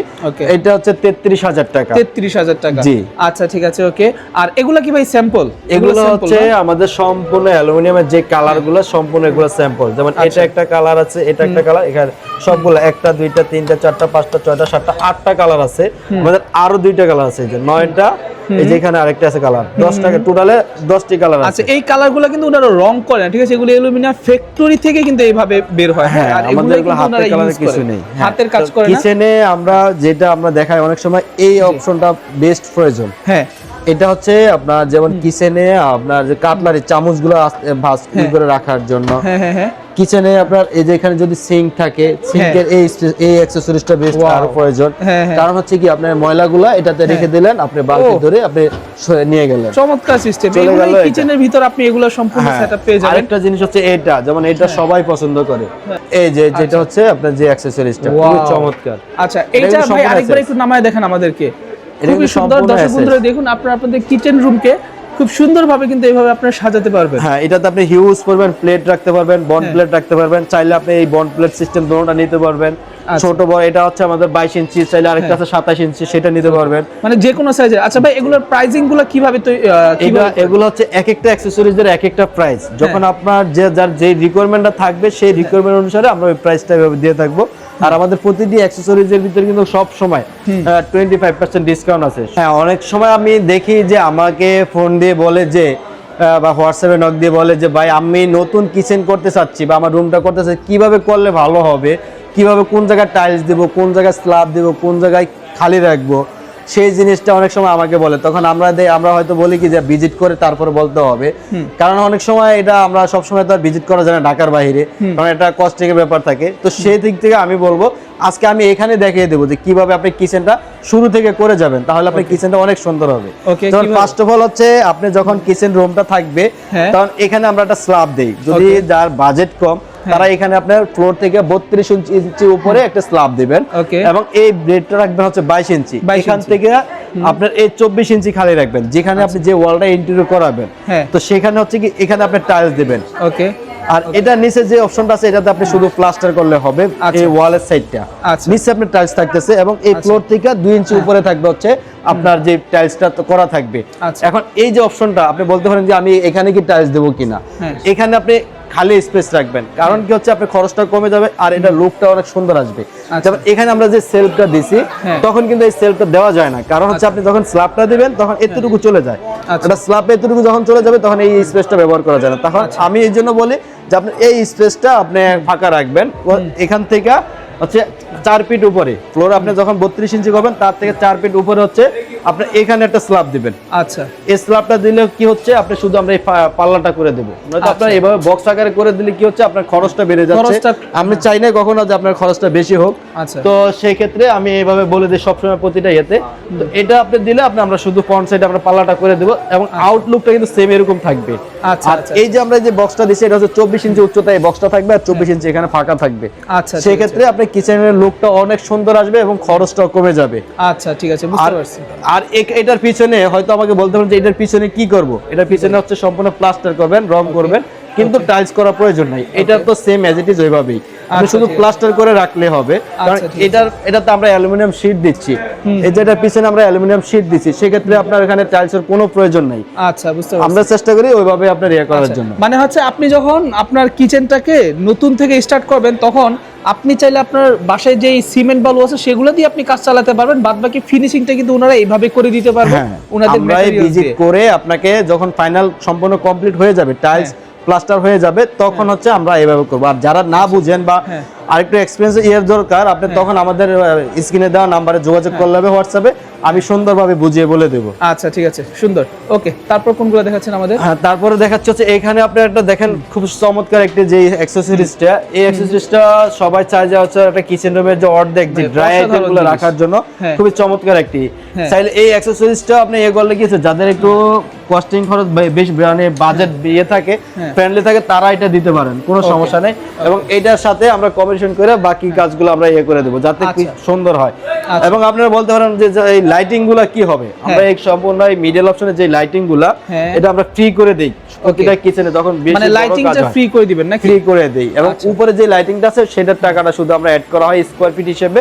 এটা হচ্ছে 33,000 টাকা। 33,000 টাকা, জি। আচ্ছা ঠিক আছে, ওকে। আর এগুলা কি ভাই স্যাম্পল? এগুলো হচ্ছে আমাদের সম্পূর্ণ অ্যালুমিনিয়ামের যে কালারগুলো সম্পূর্ণ এগুলো স্যাম্পল, যেমন এটা একটা কালার আছে, এটা একটা কালার, এখানে সবগুলো 1টা 2টা 3টা 4টা 5টা 6টা 7টা 8টা কালার আছে। আমাদের আরো 2টা কালার আছে, যে 9টা, এই যে এখানে আরেকটা আছে কালার, 10টা টোটালে 10টি কালার আছে। আচ্ছা, এই কালারগুলো কিন্তু ওনারা রং করে না, ঠিক আছে? এগুলো অ্যালুমিনিয়াম ফ্যাক্টরি থেকে কিন্তু এইভাবে বের হয়। হ্যাঁ, আর আমাদের এগুলো এগুলো কিন্তু হাতের ওনারা কালারে ইউজ কিছু করে, নেই, হাতের কাজ করে না। কিচেনে আমরা যেটা আমরা দেখাই অনেক সময় এই অপশনটা বেস্ট প্রয়োজন। হ্যাঁ, এটা হচ্ছে আপনার যেমন কিচেনে আপনার যে কাটলারি চামচগুলো ভাঁজ করে রাখার জন্য, হ্যাঁ হ্যাঁ হ্যাঁ, কিচেনে আপনার এই যে এখানে যদি সিঙ্ক থাকে, সিঙ্কের এই অ্যাকসেসরিজটা বেস্ট আরো প্রয়োজন। কারণ হচ্ছে কি আপনার ময়লাগুলো এটাতে রেখে দিলেন, আপনি বালতি ধরে আপনি নিয়ে গেলেন। চমৎকার সিস্টেম। এগুলো কিচেনের ভিতর আপনি এগুলো সম্পূর্ণ সেটআপ পেয়ে যাবেন। আরেকটা জিনিস হচ্ছে এটা, যেমন এটা সবাই পছন্দ করে, এই যে যেটা হচ্ছে আপনার যে অ্যাকসেসরিজটা খুব চমৎকার। আচ্ছা, এইটা ভাই আরেকবার একটু নামায় দেখেন আমাদেরকে। খুবই সুন্দর। দর্শক বন্ধুরা দেখুন, আপনাদের কিচেন রুমকে খুব সুন্দরভাবে কিন্তু এইভাবে আপনারা সাজাতে পারবেন। হ্যাঁ, এটাতে আপনি হিউজ পরিমাণ প্লেট রাখতে পারবেন, বন্ড প্লেট রাখতে পারবেন, চাইলে আপনি এই বন্ড প্লেট সিস্টেম দুটোটা নিতে পারবেন। ছোট বড়, এটা হচ্ছে আমাদের 22 ইঞ্চি, চাইলে আরেকটা আছে 27 ইঞ্চি, সেটা নিতে পারবেন, মানে যে কোনো সাইজের। আচ্ছা ভাই, এগুলোর প্রাইসিং গুলো কিভাবে? এগুলো হচ্ছে এক একটা অ্যাকসেসরিজের এক একটা প্রাইস, যখন আপনার যার যে রিকোয়ারমেন্টটা থাকবে সেই রিকোয়ারমেন্ট অনুসারে আমরা ওই প্রাইসটা এভাবে দিয়ে থাকবো। আর আমাদের প্রতিটি অ্যাকসেসরিজের ভিতরে কিন্তু সব সময় 25% ডিসকাউন্ট আছে। হ্যাঁ, অনেক সময় আমি দেখি যে আমাকে ফোন দিয়ে বলে যে বা হোয়াটসঅ্যাপে নক দিয়ে বলে যে ভাই আমি নতুন কিচেন করতে চাচ্ছি বা আমার রুমটা করতে চাচ্ছি, কিভাবে করলে ভালো হবে, কিভাবে কোন জায়গায় টাইলস দেব, কোন জায়গায় স্ল্যাব দেব, কোন জায়গায় খালি রাখবো, সেই জিনিসটা অনেক সময় আমাকে বলে। তখন আমরা হয়তো বলি কি যে ভিজিট করে তারপরে বলতে হবে, কারণ অনেক সময় এটা আমরা সবসময় তো আর ভিজিট করা যায় না ঢাকার বাইরে, কারণ এটা কস্টিংয়ের ব্যাপার থাকে। তো সেই দিক থেকে আমি বলবো আজকে আমি এখানে দেখিয়ে দেবো যে কিভাবে আপনি কিচেনটা শুরু থেকে করে যাবেন, তাহলে আপনার কিচেনটা অনেক সুন্দর হবে। যেমন ফার্স্ট অফ অল হচ্ছে আপনি যখন কিচেন রুমটা থাকবে তখন এখানে আমরা একটা স্ল্যাব দেই, যদি যার বাজেট কম তারা এখানে আপনার ফ্লোর থেকে 32 ইঞ্চি উপরে একটা স্ল্যাব দিবেন, এবং এই ব্লেডটা রাখবেন হচ্ছে 22 ইঞ্চি, এখান থেকে আপনার এই 24 ইঞ্চি খালি রাখবেন, যেখানে আপনি যে ওয়ালটা ইন্টেরিয়র করাবেন, তো সেখানে হচ্ছে কি এখানে আপনি টাইলস দিবেন। ওকে, আর এটা নিচে যে অপশনটা আছে এটাতে আপনি শুধু প্লাস্টার করলে হবে, এই ওয়ালের সাইডটা নিচে আপনি টাইলস থাকতেছে, এবং এই ফ্লোর থেকে 2 ইঞ্চি উপরে থাকবে হচ্ছে আপনার যে টাইলসটা করা থাকবে। এখন এই যে অপশনটা আপনি বলতে পারেন যে আমি এখানে কি টাইলস দেবো কিনা, এখানে আপনি খালি স্পেস রাখবেন, কারণ কি হচ্ছে আপনার খরচটা কমে যাবে আর এটা লুকটা অনেক সুন্দর আসবে। যেমন এখানে আমরা যে সেলফটা দিছি তখন কিন্তু এই সেলফটা দেওয়া যায় না, কারণ হচ্ছে আপনি যখন স্ল্যাবটা দিবেন তখন এতটুকু চলে যায়, এটা স্ল্যাব এতটুকু যখন চলে যাবে তখন এই স্পেসটা ব্যবহার করা যায় না। তখন আমি এই জন্য বলি যে আপনি এই স্পেসটা আপনি ফাঁকা রাখবেন, এখান থেকে হচ্ছে 4 ফিট উপরে ফ্লোর আপনি যখন 32 ইঞ্চি করবেন তার থেকে 4 ফিট উপরে হচ্ছে আপনি এখানে একটা স্ল্যাব দিবেন। আচ্ছা, এই স্ল্যাবটা দিলে কি হচ্ছে আপনি শুধু আমরা এই পাল্লাটা করে দেব, নয়তো আপনার এইভাবে বক্স আকারে করে দিলে কি হচ্ছে আপনার খরচটা বেড়ে যাচ্ছে, আমি চাই না কখনো যে আপনার খরচটা বেশি হোক। তো সেই ক্ষেত্রে আমি এইভাবে বলে দিই সবসময় প্রতিটা ইয়েতে, তো এটা আপনি দিলে আমরা শুধু ফ্রন্ট সাইডে আমরা পাল্লাটা করে দেব, এবং আউটলুকটা কিন্তু সেম এরকম থাকবে। আর এই যে আমরা যে বক্সটা দিছি এটা হচ্ছে 24 ইঞ্চি উচ্চতা, এই বক্সটা থাকবে আর 24 ইঞ্চি এখানে ফাঁকা থাকবে। আচ্ছা, সেই ক্ষেত্রে আপনি কিচেনের লুকটা অনেক সুন্দর আসবে এবং খরচটাও কমে যাবে। আচ্ছা ঠিক আছে, বুঝতে পারছি। আর এটার পিছনে হয়তো আমাকে বলতে পারেন যে এটার পিছনে কি করব, এটার পিছনে হচ্ছে সম্পূর্ণ প্লাস্টার করবেন, রং করবেন, কিন্তু টাইলস করার প্রয়োজন নাই, এটা তো সেম অ্যাজ ইট ইজ ওইভাবেই আপনি শুধু প্লাস্টার করে রাখলে হবে, কারণ এটাতে আমরা অ্যালুমিনিয়াম শীট দিচ্ছি, এই যেটার পিছনে আমরা অ্যালুমিনিয়াম শীট দিচ্ছি, সেক্ষেত্রে আপনার এখানে টাইলসের কোনো প্রয়োজন নাই। আচ্ছা, বুঝতে পারছি। আমরা চেষ্টা করি ওইভাবে আপনার ইয়ে করার জন্য। মানে হচ্ছে আপনি যখন আপনার কিচেনটাকে নতুন থেকে স্টার্ট করবেন তখন আপনি চাইলে আপনার বাসায় যে সিমেন্ট বালু আছে সেগুলো দিয়ে আপনি কাজ চালাতে পারবেন, বাদবাকি ফিনিশিংটা কিন্তু ওনারা এইভাবে করে দিতে পারবেন। ওনাদের ভিজিট করে আপনাকে যখন ফাইনাল সম্পূর্ণ কমপ্লিট হয়ে যাবে, টাইলস প্লাস্টার হয়ে যাবে তখন হচ্ছে আমরা এইভাবে করবো। আর যারা না বুঝেন বা হ্যাঁ। আরেকটু এক্সপিরিয়েন্স এর দরকার, আপনি তখন আমাদের স্ক্রিনে দেওয়া নাম্বারে যোগাযোগ করলে হবে হোয়াটসঅ্যাপে, আমি সুন্দরভাবে বুঝিয়ে বলে দেবো। আচ্ছা ঠিক আছে, সুন্দর। ওকে, তারপর কোনগুলো দেখাচ্ছেন আমাদের? হ্যাঁ, তারপরে দেখাচ্ছে হচ্ছে এখানে আপনার একটা দেখেন খুব চমৎকার একটি যে অ্যাক্সেসরিজটা, এই অ্যাক্সেসরিজটা সবাই চায় যে হচ্ছে একটা কিচেন রুমের যে অর্ধেক যে ড্রাই আইটেমগুলো রাখার জন্য খুবই চমৎকার একটি। চাইলে এই অ্যাক্সেসরিজটা আপনি এ করলে কি যাদের একটু কস্টিং খরচ বেশ মানে বাজেট ইয়ে থাকে, ফ্রেন্ডলি থাকে, তারা এটা দিতে পারেন, কোনো সমস্যা নেই। এবং এটার সাথে আমরা কম্বিনেশন করে বাকি কাজগুলো আমরা ইয়ে করে দেবো যাতে কি সুন্দর হয়। এবং আপনারা বলতে পারেন যে এই লাইটিং গুলা কি হবে, আমরা এই সম্পূর্ণ এই মিডল অপশনে যে লাইটিং গুলা এটা আমরা ফ্রি করে দেই প্রতিটা কিচেনে, যখন বেশি মানে লাইটিংটা ফ্রি করে দিবেন নাকি? ফ্রি করে দেই। এবং উপরে যে লাইটিংটা আছে সেটার টাকাটা শুধু আমরা অ্যাড করা হয় স্কয়ার ফিট হিসেবে।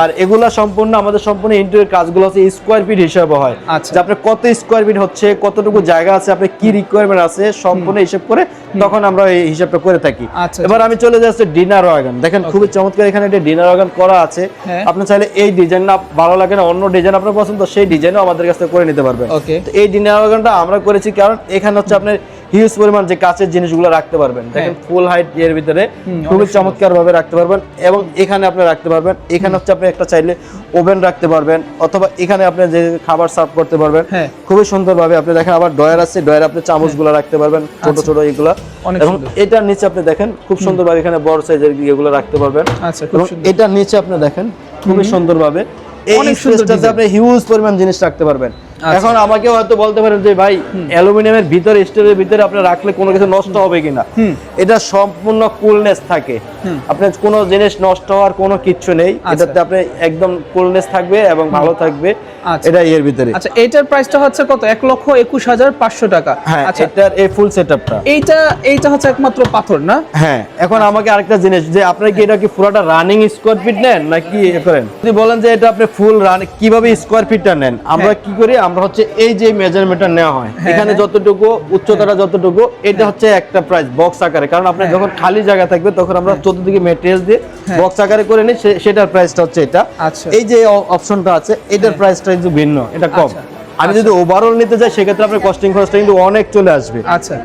আর এগুলা সম্পূর্ণ আমাদের সম্পূর্ণ ইন্টেরিয়র কাজগুলো হচ্ছে স্কয়ার ফিট হিসেবে হয়, যে আপনার কত স্কয়ার ফিট হচ্ছে, কতটুকু জায়গা আছে, আপনার কি রিকোয়ারমেন্ট আছে সম্পূর্ণ হিসাব করে তখন আমরা এই হিসাবটা করে থাকি। এবার আমি চলে যাচ্ছি ডিনার ওয়াগন। দেখেন খুবই চমৎকার এখানে একটা ডিনার ওয়াগন করা আছে। আপনি চাইলে এই ডিজাইন না ভালো লাগে না, অন্য ডিজাইন আপনার পছন্দ, সেই ডিজাইনও আমাদের কাছ থেকে করে নিতে পারবেন। তো এই ডিনার ওয়াগনটা আমরা করেছি কারণ এখানে হচ্ছে আপনার হিউজ পরিমাণ যে কাচের জিনিসগুলো রাখতে পারবেন। দেখেন ফুল হাইট এর ভিতরে খুবই চমৎকার ভাবে রাখতে পারবেন। এবং এখানে আপনি রাখতে পারবেন, এখানে হচ্ছে আপনি একটা চাইলে ওভেন রাখতে পারবেন, অথবা এখানে আপনি যে খাবার সার্ভ করতে পারবেন খুবই সুন্দর ভাবে। আপনি দেখেন আবার ডয়ার আছে, ডয়ার আপনি চামচগুলো রাখতে পারবেন ছোট ছোট এগুলা। এবং এটার নিচে আপনি দেখেন খুব সুন্দর ভাবে এখানে বড় সাইজের এগুলো রাখতে পারবেন। এবং এটার নিচে আপনি দেখেন খুবই সুন্দর ভাবে এই স্পেসটাতে আপনি হিউজ পরিমাণ জিনিস রাখতে পারবেন। এখন আমাকে হয়তো বলতে পারেন যে ভাই অ্যালুমিনিয়ামের ভিতরে স্টিলের ভিতরে আপনি রাখলে কোনো কিছু নষ্ট হবে কিনা, এটা সম্পূর্ণ কুলনেস থাকে, আপনার কোনো জিনিস নষ্ট হওয়ার কোনো কিচ্ছু নেই, এটাতে আপনি একদম কুলনেস থাকবে এবং ভালো থাকবে। এটা এর ভিতরে। আচ্ছা, এটার প্রাইসটা হচ্ছে কত? 1,21,500 টাকা। আচ্ছা, এটার এই ফুল সেটআপটা এইটা হচ্ছে একমাত্র পাথর না? হ্যাঁ। এখন আমাকে আরেকটা জিনিস, যে আপনারা কি এটা কি পুরোটা রানিং স্কয়ার ফিট নেন নাকি এ করেন? যদি বলেন যে এটা আপনি ফুল রান কিভাবে স্কয়ার ফিটটা নেন, আমরা কি করি, আমরা হচ্ছে এই যে মেজারমেন্টটা নেওয়া হয় এখানে যতটুকু উচ্চতাটা যতটুকু, এটা হচ্ছে একটা প্রাইস বক্স আকারে। কারণ আপনার যখন খালি জায়গা থাকবে তখন আমরা চতুর্দিকে ম্যাটেরিয়াল দিয়ে বক্স আকারে করে নিই, সেটার প্রাইসটা হচ্ছে এটা। এই যে অপশনটা আছে এটার প্রাইসটা কিন্তু ভিন্ন, এটা কম। আমি যদি ওভারঅল নিতে যাই সেক্ষেত্রে আপনার কস্টিং খরচটা কিন্তু অনেক চলে আসবে।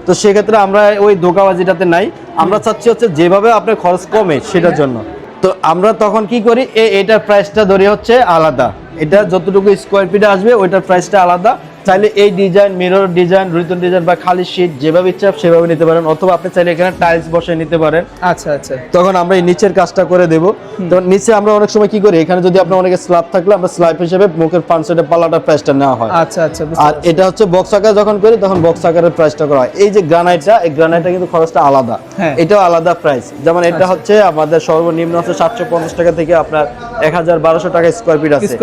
তো সেক্ষেত্রে আমরা ওই ধোঁকাবাজিটাতে নাই, আমরা চাচ্ছি হচ্ছে যেভাবে আপনার খরচ কমে সেটার জন্য। তো আমরা তখন কি করি, এটার প্রাইসটা ধরে হচ্ছে আলাদা, এটা যতটুকু স্কোয়ার ফিট আসবে ওইটার প্রাইসটা আলাদা। চাইলে এই design, mirror design, written design বা খালি শীট যেভাবে ইচ্ছা সেভাবে নিতে পারেন, অথবা আপনি চাইলে এখানে টাইলস বসে নিতে পারেন। আচ্ছা আচ্ছা, তখন আমরা এই নিচের কাজটা করে দেব। তখন নিচে আমরা অনেক সময় কি করি, এখানে যদি আপনার অনেকে স্ল্যাব থাকলে আমরা স্ল্যাব হিসেবে মুখের ফ্রন্ট সাইডে পাল্লাটার প্রাইসটা নেওয়া হয়। আচ্ছা আচ্ছা। আর এটা হচ্ছে বক্স আকার যখন করি তখন বক্স আকারের প্রাইসটা করা হয়। এই যে গ্রানাইটটা, এই গ্রানাইটটা কিন্তু খরচটা আলাদা, এটাও আলাদা প্রাইস। যেমন এটা হচ্ছে আমাদের সর্বনিম্ন হচ্ছে 750 টাকা থেকে আপনার 1000-1200 টাকা স্কয়ার ফিট আছে।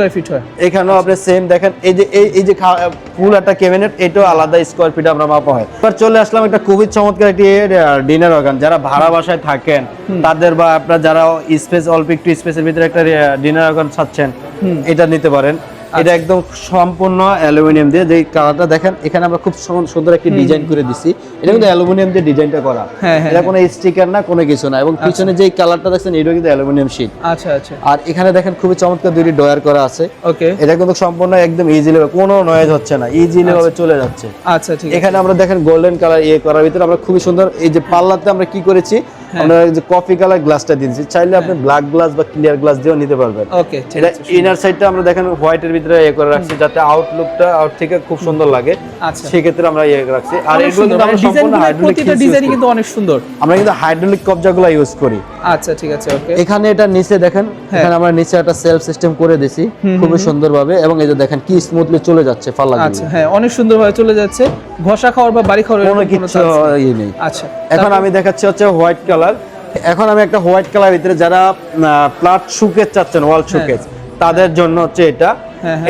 এখানেও আপনি সেম দেখেন, এই যে ফুল একটা ক্যাবিনেট, এটাও আলাদা স্কয়ার ফিট আমরা মাপা হয়। এবার চলে আসলাম একটা খুবই চমৎকার একটি ডিনার ওয়াগন। যারা ভাড়া বাসায় থাকেন তাদের, বা আপনারা যারা স্পেস অল্প একটু স্পেসের ভিতরে একটা ডিনার ওয়াগন চাচ্ছেন, এটা নিতে পারেন। এটা একদম সম্পূর্ণ অ্যালুমিনিয়াম দিয়ে, যে কালারটা দেখেন এখানে আমরা খুব সুন্দর একটি ডিজাইন করে দিছি। এটা কিন্তু অ্যালুমিনিয়াম দিয়ে ডিজাইনটা করা, এটা কোনো স্টিকার না, কোনো কিছু না। এবং পিছনে যে কালারটা দেখছেন এটাও কিন্তু অ্যালুমিনিয়াম শীট। আচ্ছা আচ্ছা। আর এখানে দেখেন খুবই চমৎকার দুইটি ডয়ার করা আছে। ওকে, এটা কিন্তু সম্পূর্ণ একদম ইজিলি, কোনো নয়েজ হচ্ছে না, ইজিলি ভাবে চলে যাচ্ছে। আচ্ছা ঠিক আছে। এখানে আমরা দেখেন গোল্ডেন কালার করার ভিতরে আমরা খুবই সুন্দর, এই যে পাল্লাতে আমরা কি করেছি, আমরা এই যে কফি কালার গ্লাসটা দিয়েছি, চাইলে আপনি ব্ল্যাক গ্লাস বা ক্লিয়ার গ্লাস দিয়েও নিতে পারবেন। ওকে, এটা ইনার সাইডটা আমরা দেখেন হোয়াইটের ভিতরে করে রাখছি, যাতে আউটলুকটা আউট থেকে খুব সুন্দর লাগে। আচ্ছা, সেই ক্ষেত্রে আমরা রাখছি। আর এগুলো কিন্তু আমরা সম্পূর্ণ হাইড্রোলিক, প্রতিটা ডিজাইন কিন্তু অনেক সুন্দর, আমরা কিন্তু হাইড্রোলিক কবজাগুলো ইউজ করি। আচ্ছা ঠিক আছে। ওকে, এখানে এটা নিচে দেখেন, এখানে আমরা নিচে একটা সেলফ সিস্টেম করে দিয়েছি খুবই সুন্দরভাবে। এবং এই যে দেখেন কি স্মুথলি চলে যাচ্ছে পাল্লাগুলো। আচ্ছা হ্যাঁ, অনেক সুন্দরভাবে চলে যাচ্ছে, ঘষা খাওয়ার বা বাড়ি খাওয়ার কোনো কিছু নেই। আচ্ছা, এখন আমি দেখাচ্ছি হচ্ছে হোয়াইট কালার। এখন আমি একটা হোয়াইট কালার ভিতরে, যারা প্লাট শোকেস চাচ্ছেন, ওয়াল শোকেস, তাদের জন্য হচ্ছে এটা।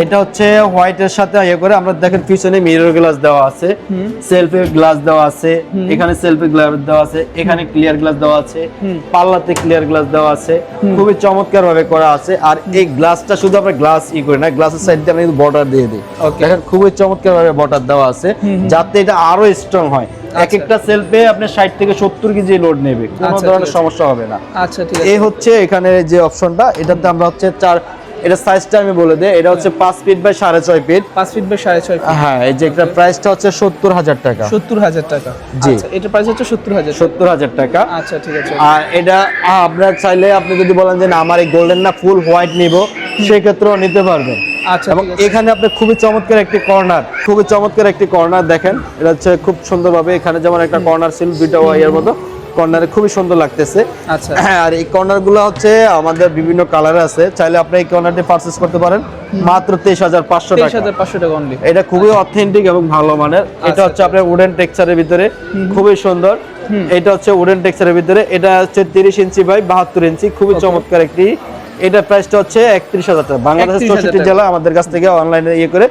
এটা হচ্ছে হোয়াইটের সাথে করে আমরা দেখেন পিছনে মিরর গ্লাস দেওয়া আছে, সেলফে গ্লাস দেওয়া আছে, এখানে সেলফে গ্লাস দেওয়া আছে, এখানে ক্লিয়ার গ্লাস দেওয়া আছে, পাল্লাতে ক্লিয়ার গ্লাস দেওয়া আছে, খুবই চমৎকার ভাবে করা আছে। আর এই গ্লাসটা শুধু আমরা গ্লাস করি না, গ্লাসের সাইড দিয়ে আমরা কিন্তু বর্ডার দিয়ে দিই। দেখেন খুবই চমৎকার ভাবে বর্ডার দেওয়া আছে, যাতে এটা আরো স্ট্রং হয়। এক একটা সেলফে আপনি 60 থেকে 70 কেজি লোড নেবে, কোনো ধরনের সমস্যা হবে না। আচ্ছা ঠিক আছে। এই হচ্ছে এখানে যে অপশনটা, এটাতে আমরা হচ্ছে এটা সাইজটা আমি বলে দিই, এটা হচ্ছে 5 feet by 6.5 feet. 5 feet by 6.5 feet. হ্যাঁ, এই যে একটা প্রাইসটা হচ্ছে 70,000 টাকা। 70,000 টাকা। জি। আচ্ছা, এটার প্রাইস হচ্ছে 70,000। 70,000 টাকা। আচ্ছা, ঠিক আছে। আর এটা আপনার চাইলে আপনি যদি বলেন যে না আমার এই গোল্ডেন না ফুল হোয়াইট নিব, সেই ক্ষেত্রেও নিতে পারবেন। আচ্ছা, এবং ঠিক আছে। এখানে আপনি খুবই চমৎকার একটি কর্নার দেখেন, এটা হচ্ছে খুব সুন্দরভাবে এখানে যেমন একটা কর্নার ছিল দুইটা ওয়াইয়ের মতো, কর্নারে খুবই সুন্দর লাগতেছে। আচ্ছা। আর এই কর্নারগুলো হচ্ছে আমাদের বিভিন্ন কালারে আছে, চাইলে আপনি এই কর্নারটি পারচেজ করতে পারেন মাত্র 23,500 টাকা। 23,500 টাকা অনলি। এটা খুবই অথেন্টিক এবং ভালো মানের। এটা হচ্ছে আপনার উডেন টেক্সচারের ভিতরে, খুবই সুন্দর। এটা হচ্ছে উডেন টেক্সচারের ভিতরে, এটা হচ্ছে 30 ইঞ্চি বাই 72 ইঞ্চি, খুবই চমৎকার একটি। এটা প্রাইসটা হচ্ছে 31,000 টাকা। বাংলাদেশের 64 জেলা আমাদের কাছ থেকে অনলাইনে করে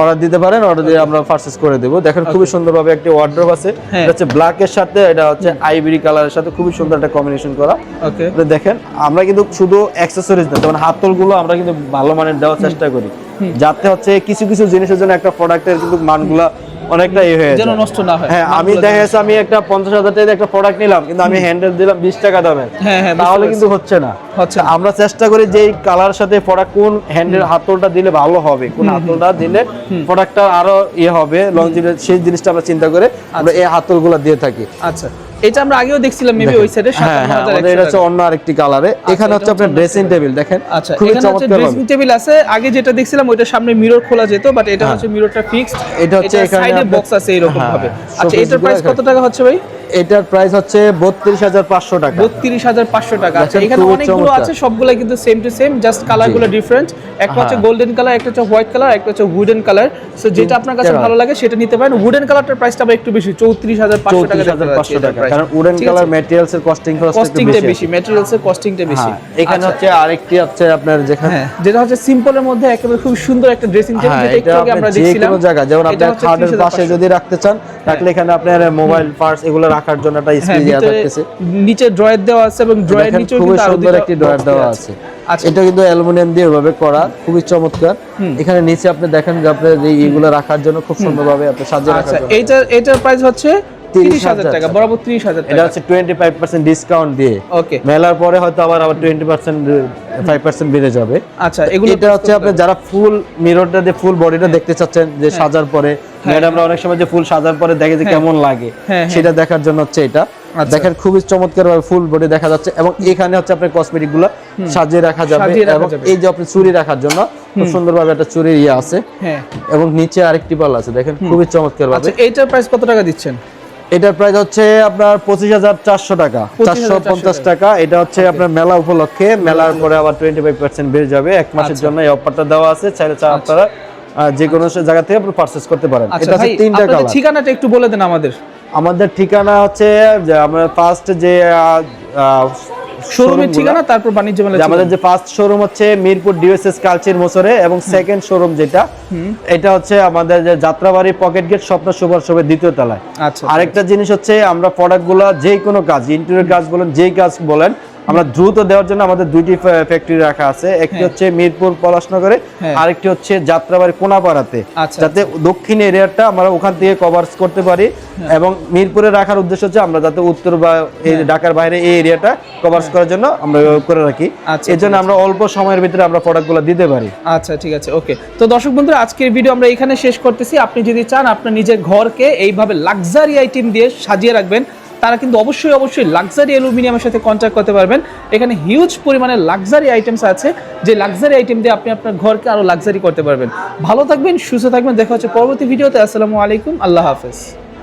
অর্ডার দিতে পারেন, অর্ডার দিয়ে আমরা পারচেজ করে দেব। দেখেন খুবই সুন্দরভাবে একটি ওয়ার্ড্রোব আছে, এটা হচ্ছে ব্ল্যাক এর সাথে, এটা হচ্ছে আইভরি কালারের সাথে খুবই সুন্দর একটা কম্বিনেশন করা। ওকে। দেখেন আমরা কিন্তু শুধু অ্যাকসেসরিজ না, যেমন হাতলগুলো আমরা কিন্তু ভালো মানের দেওয়ার চেষ্টা করি, যাতে হচ্ছে কিছু কিছু জিনিসের জন্য একটা প্রোডাক্টের কিন্তু মানগুলা অনেকটা ইয়ে হয়ে যেন যায়, নষ্ট না হয়। হ্যাঁ, আমি দেখা যাচ্ছে আমি একটা 50,000 টাকা একটা প্রোডাক্ট নিলাম, কিন্তু আমি হ্যান্ডেল দিলাম 20 টাকা দামের, হ্যাঁ, হ্যাঁ, তাহলে কিন্তু হচ্ছে না। আমরা চেষ্টা করি যে এই কালার সাথে প্রোডাক্ট কোন হ্যান্ডেল হাতলটা দিলে ভালো হবে, কোন হাতলটা দিলে প্রোডাক্টটা আরো ইয়ে হবে লংজিভিটি, সেই জিনিসটা আমরা চিন্তা করে আমরা এই হাতলগুলো দিয়ে থাকি। আচ্ছা, এটা আমরা আগেও দেখছিলাম মেবি ওই সাইডে 57,100 এটা হচ্ছে অন্য আরেকটি কালারে। এখানে হচ্ছে আপনার ড্রেসিং টেবিল দেখেন, আচ্ছা, খুবই এখানে হচ্ছে চমৎকার ড্রেসিং টেবিল আছে। আগে যেটা দেখছিলাম ওইটা সামনে মিরর খোলা যেত, বাট এটা হচ্ছে মিররটা ফিক্সড। এটা হচ্ছে এখানে সাইডে বক্স আছে এরকম ভাবে। আচ্ছা, এটার প্রাইস কত টাকা হচ্ছে ভাই? এটার প্রাইস হচ্ছে 32,500 টাকা। 32,500 টাকা। আচ্ছা, দেখেন, এখানে খুবই অনেকগুলো চমৎকার। আছে, সবগুলো কিন্তু সেম টু সেম, জাস্ট কালারগুলো ডিফারেন্ট। একটা হচ্ছে গোল্ডেন কালার, একটা হচ্ছে হোয়াইট কালার, একটা হচ্ছে উডেন কালার। সো যেটা আপনার কাছে ভালো লাগে সেটা নিতে পারেন। উডেন কালারটার প্রাইসটা আবার একটু বেশি, 34,500 টাকা। 34,500 টাকা, কারণ উডেন কালার ম্যাটেরিয়ালস এর কস্টিংটা বেশি, ম্যাটেরিয়ালস এর কস্টিংটা বেশি। এখানে হচ্ছে আরেকটি হচ্ছে আপনার যেখানে যেটা হচ্ছে সিম্পলের মধ্যে একেবারে খুব সুন্দর একটা ড্রেসিং টেবিল, যেটা একটু আগে আমরা দেখছিলাম। যে কোনো জায়গা, যেমন আপনার খাটের পাশে যদি রাখতে চান, রাখলে এখানে আপনার মোবাইল পার্টস এগুলো রাখার জন্য একটা স্পেস দেওয়া থাকতেছে। নিচে ড্রয়ার দেওয়া আছে এবং ড্রয়ার নিচেও খুবই কিন্তু আরো সুন্দর একটি ড্রয়ার দেওয়া আছে। এটা কিন্তু অ্যালুমিনিয়াম দিয়ে এভাবে করা, খুবই চমৎকার। এখানে নিচে আপনি দেখেন যে আপনার এইগুলো রাখার জন্য খুব সুন্দরভাবে আপনি সাজিয়ে রাখার জন্য। এটার প্রাইস হচ্ছে 30,000 টাকা, বরাবর 30,000 টাকা। এটা হচ্ছে 25% ডিসকাউন্ট দিয়ে। ওকে। মেলার পরে হয়তো আবার 5% বেড়ে যাবে। আচ্ছা, এগুলো এটা হচ্ছে আপনি যারা ফুল মিররটা দিয়ে ফুল বডিটা দেখতে চাচ্ছেন, যে সাজার পরে ম্যাডামরা অনেক সময় যে ফুল সাজার পরে দেখে যে কেমন লাগে, সেটা দেখার জন্য হচ্ছে এটা। দেখেন খুবই চমৎকার ভাবে ফুল বডি দেখা যাচ্ছে, এবং এখানে হচ্ছে আপনার কসমেটিক গুলো সাজিয়ে রাখা যাবে, এবং এই যে আপনি চুড়ি রাখার জন্য খুব সুন্দরভাবে একটা চুড়ির ইয়ে আছে, এবং নিচে আরেকটি পাল আছে, দেখেন খুবই চমৎকার ভাবে। আচ্ছা, এইটার প্রাইস কত টাকা দিচ্ছেন? এটার প্রাইস হচ্ছে আপনার 25,400 টাকা, 450 টাকা। এটা হচ্ছে আপনার মেলা উপলক্ষে, মেলার পরে আবার 25% বেড়ে যাবে। এক মাসের জন্য এই অফারটা দেওয়া আছে, চাইলে আপনারা যে কোনো জায়গা থেকে আপনি পারচেজ করতে পারেন। এটা হচ্ছে তিনটা কালার। ঠিকানাটা একটু বলে দেন আমাদের। আমাদের ঠিকানা হচ্ছে যে আমরা ফার্স্ট যে শোরুমের ঠিকানা, তারপর বাণিজ্য মেলা। আমাদের যে ফার্স্ট শোরুম হচ্ছে মিরপুর ডিওএসএস কালচির মোচরে, এবং সেকেন্ড শোরুম যেটা এটা হচ্ছে আমাদের যে যাত্রাবাড়ি পকেট গেট স্বপ্ন সুপার শপের দ্বিতীয় তলায়। আচ্ছা, আরেকটা জিনিস হচ্ছে আমরা প্রোডাক্টগুলো যে কোনো কাজ, ইন্টেরিয়র কাজ বলেন, যেই কাজ বলেন, আমরা দ্রুত দেওয়ার জন্য আমাদের দুইটি ফ্যাক্টরি রাখা আছে। একটি হচ্ছে মিরপুর পলাশনগরে, আরেকটি হচ্ছে যাত্রাবাড়ি কোনাপাড়াতে, যাতে দক্ষিণ এরিয়াটা আমরা ওখান থেকে কভার করতে পারি। এবং মিরপুরে রাখার উদ্দেশ্য হচ্ছে আমরা যাতে উত্তর বা এই ঢাকার বাইরে এই এরিয়াটা কভার করার জন্য আমরা করে রাখি। এর জন্য আমরা অল্প সময়ের ভিতরে আমরা প্রোডাক্টগুলো দিতে পারি। আচ্ছা, ঠিক আছে, ওকে। তো দর্শক বন্ধুরা, আজকের ভিডিও আমরা এখানে শেষ করতেছি। আপনি যদি চান আপনার নিজের ঘরকে এইভাবে লাক্সারি আইটেম দিয়ে সাজিয়ে রাখবেন, তারা কিন্তু অবশ্যই লাক্সারি অ্যালুমিনিয়ামের সাথে কন্ট্যাক্ট করতে পারবেন। এখানে হিউজ পরিমাণে লাক্সারি আইটেমস আছে, যে লাক্সারি আইটেম দিয়ে আপনি আপনার ঘরকে আরো লাক্সারি করতে পারবেন। ভালো থাকবেন, সুস্থ থাকবেন, দেখা হচ্ছে পরবর্তী ভিডিওতে। আসসালামু আলাইকুম, আল্লাহ হাফেজ।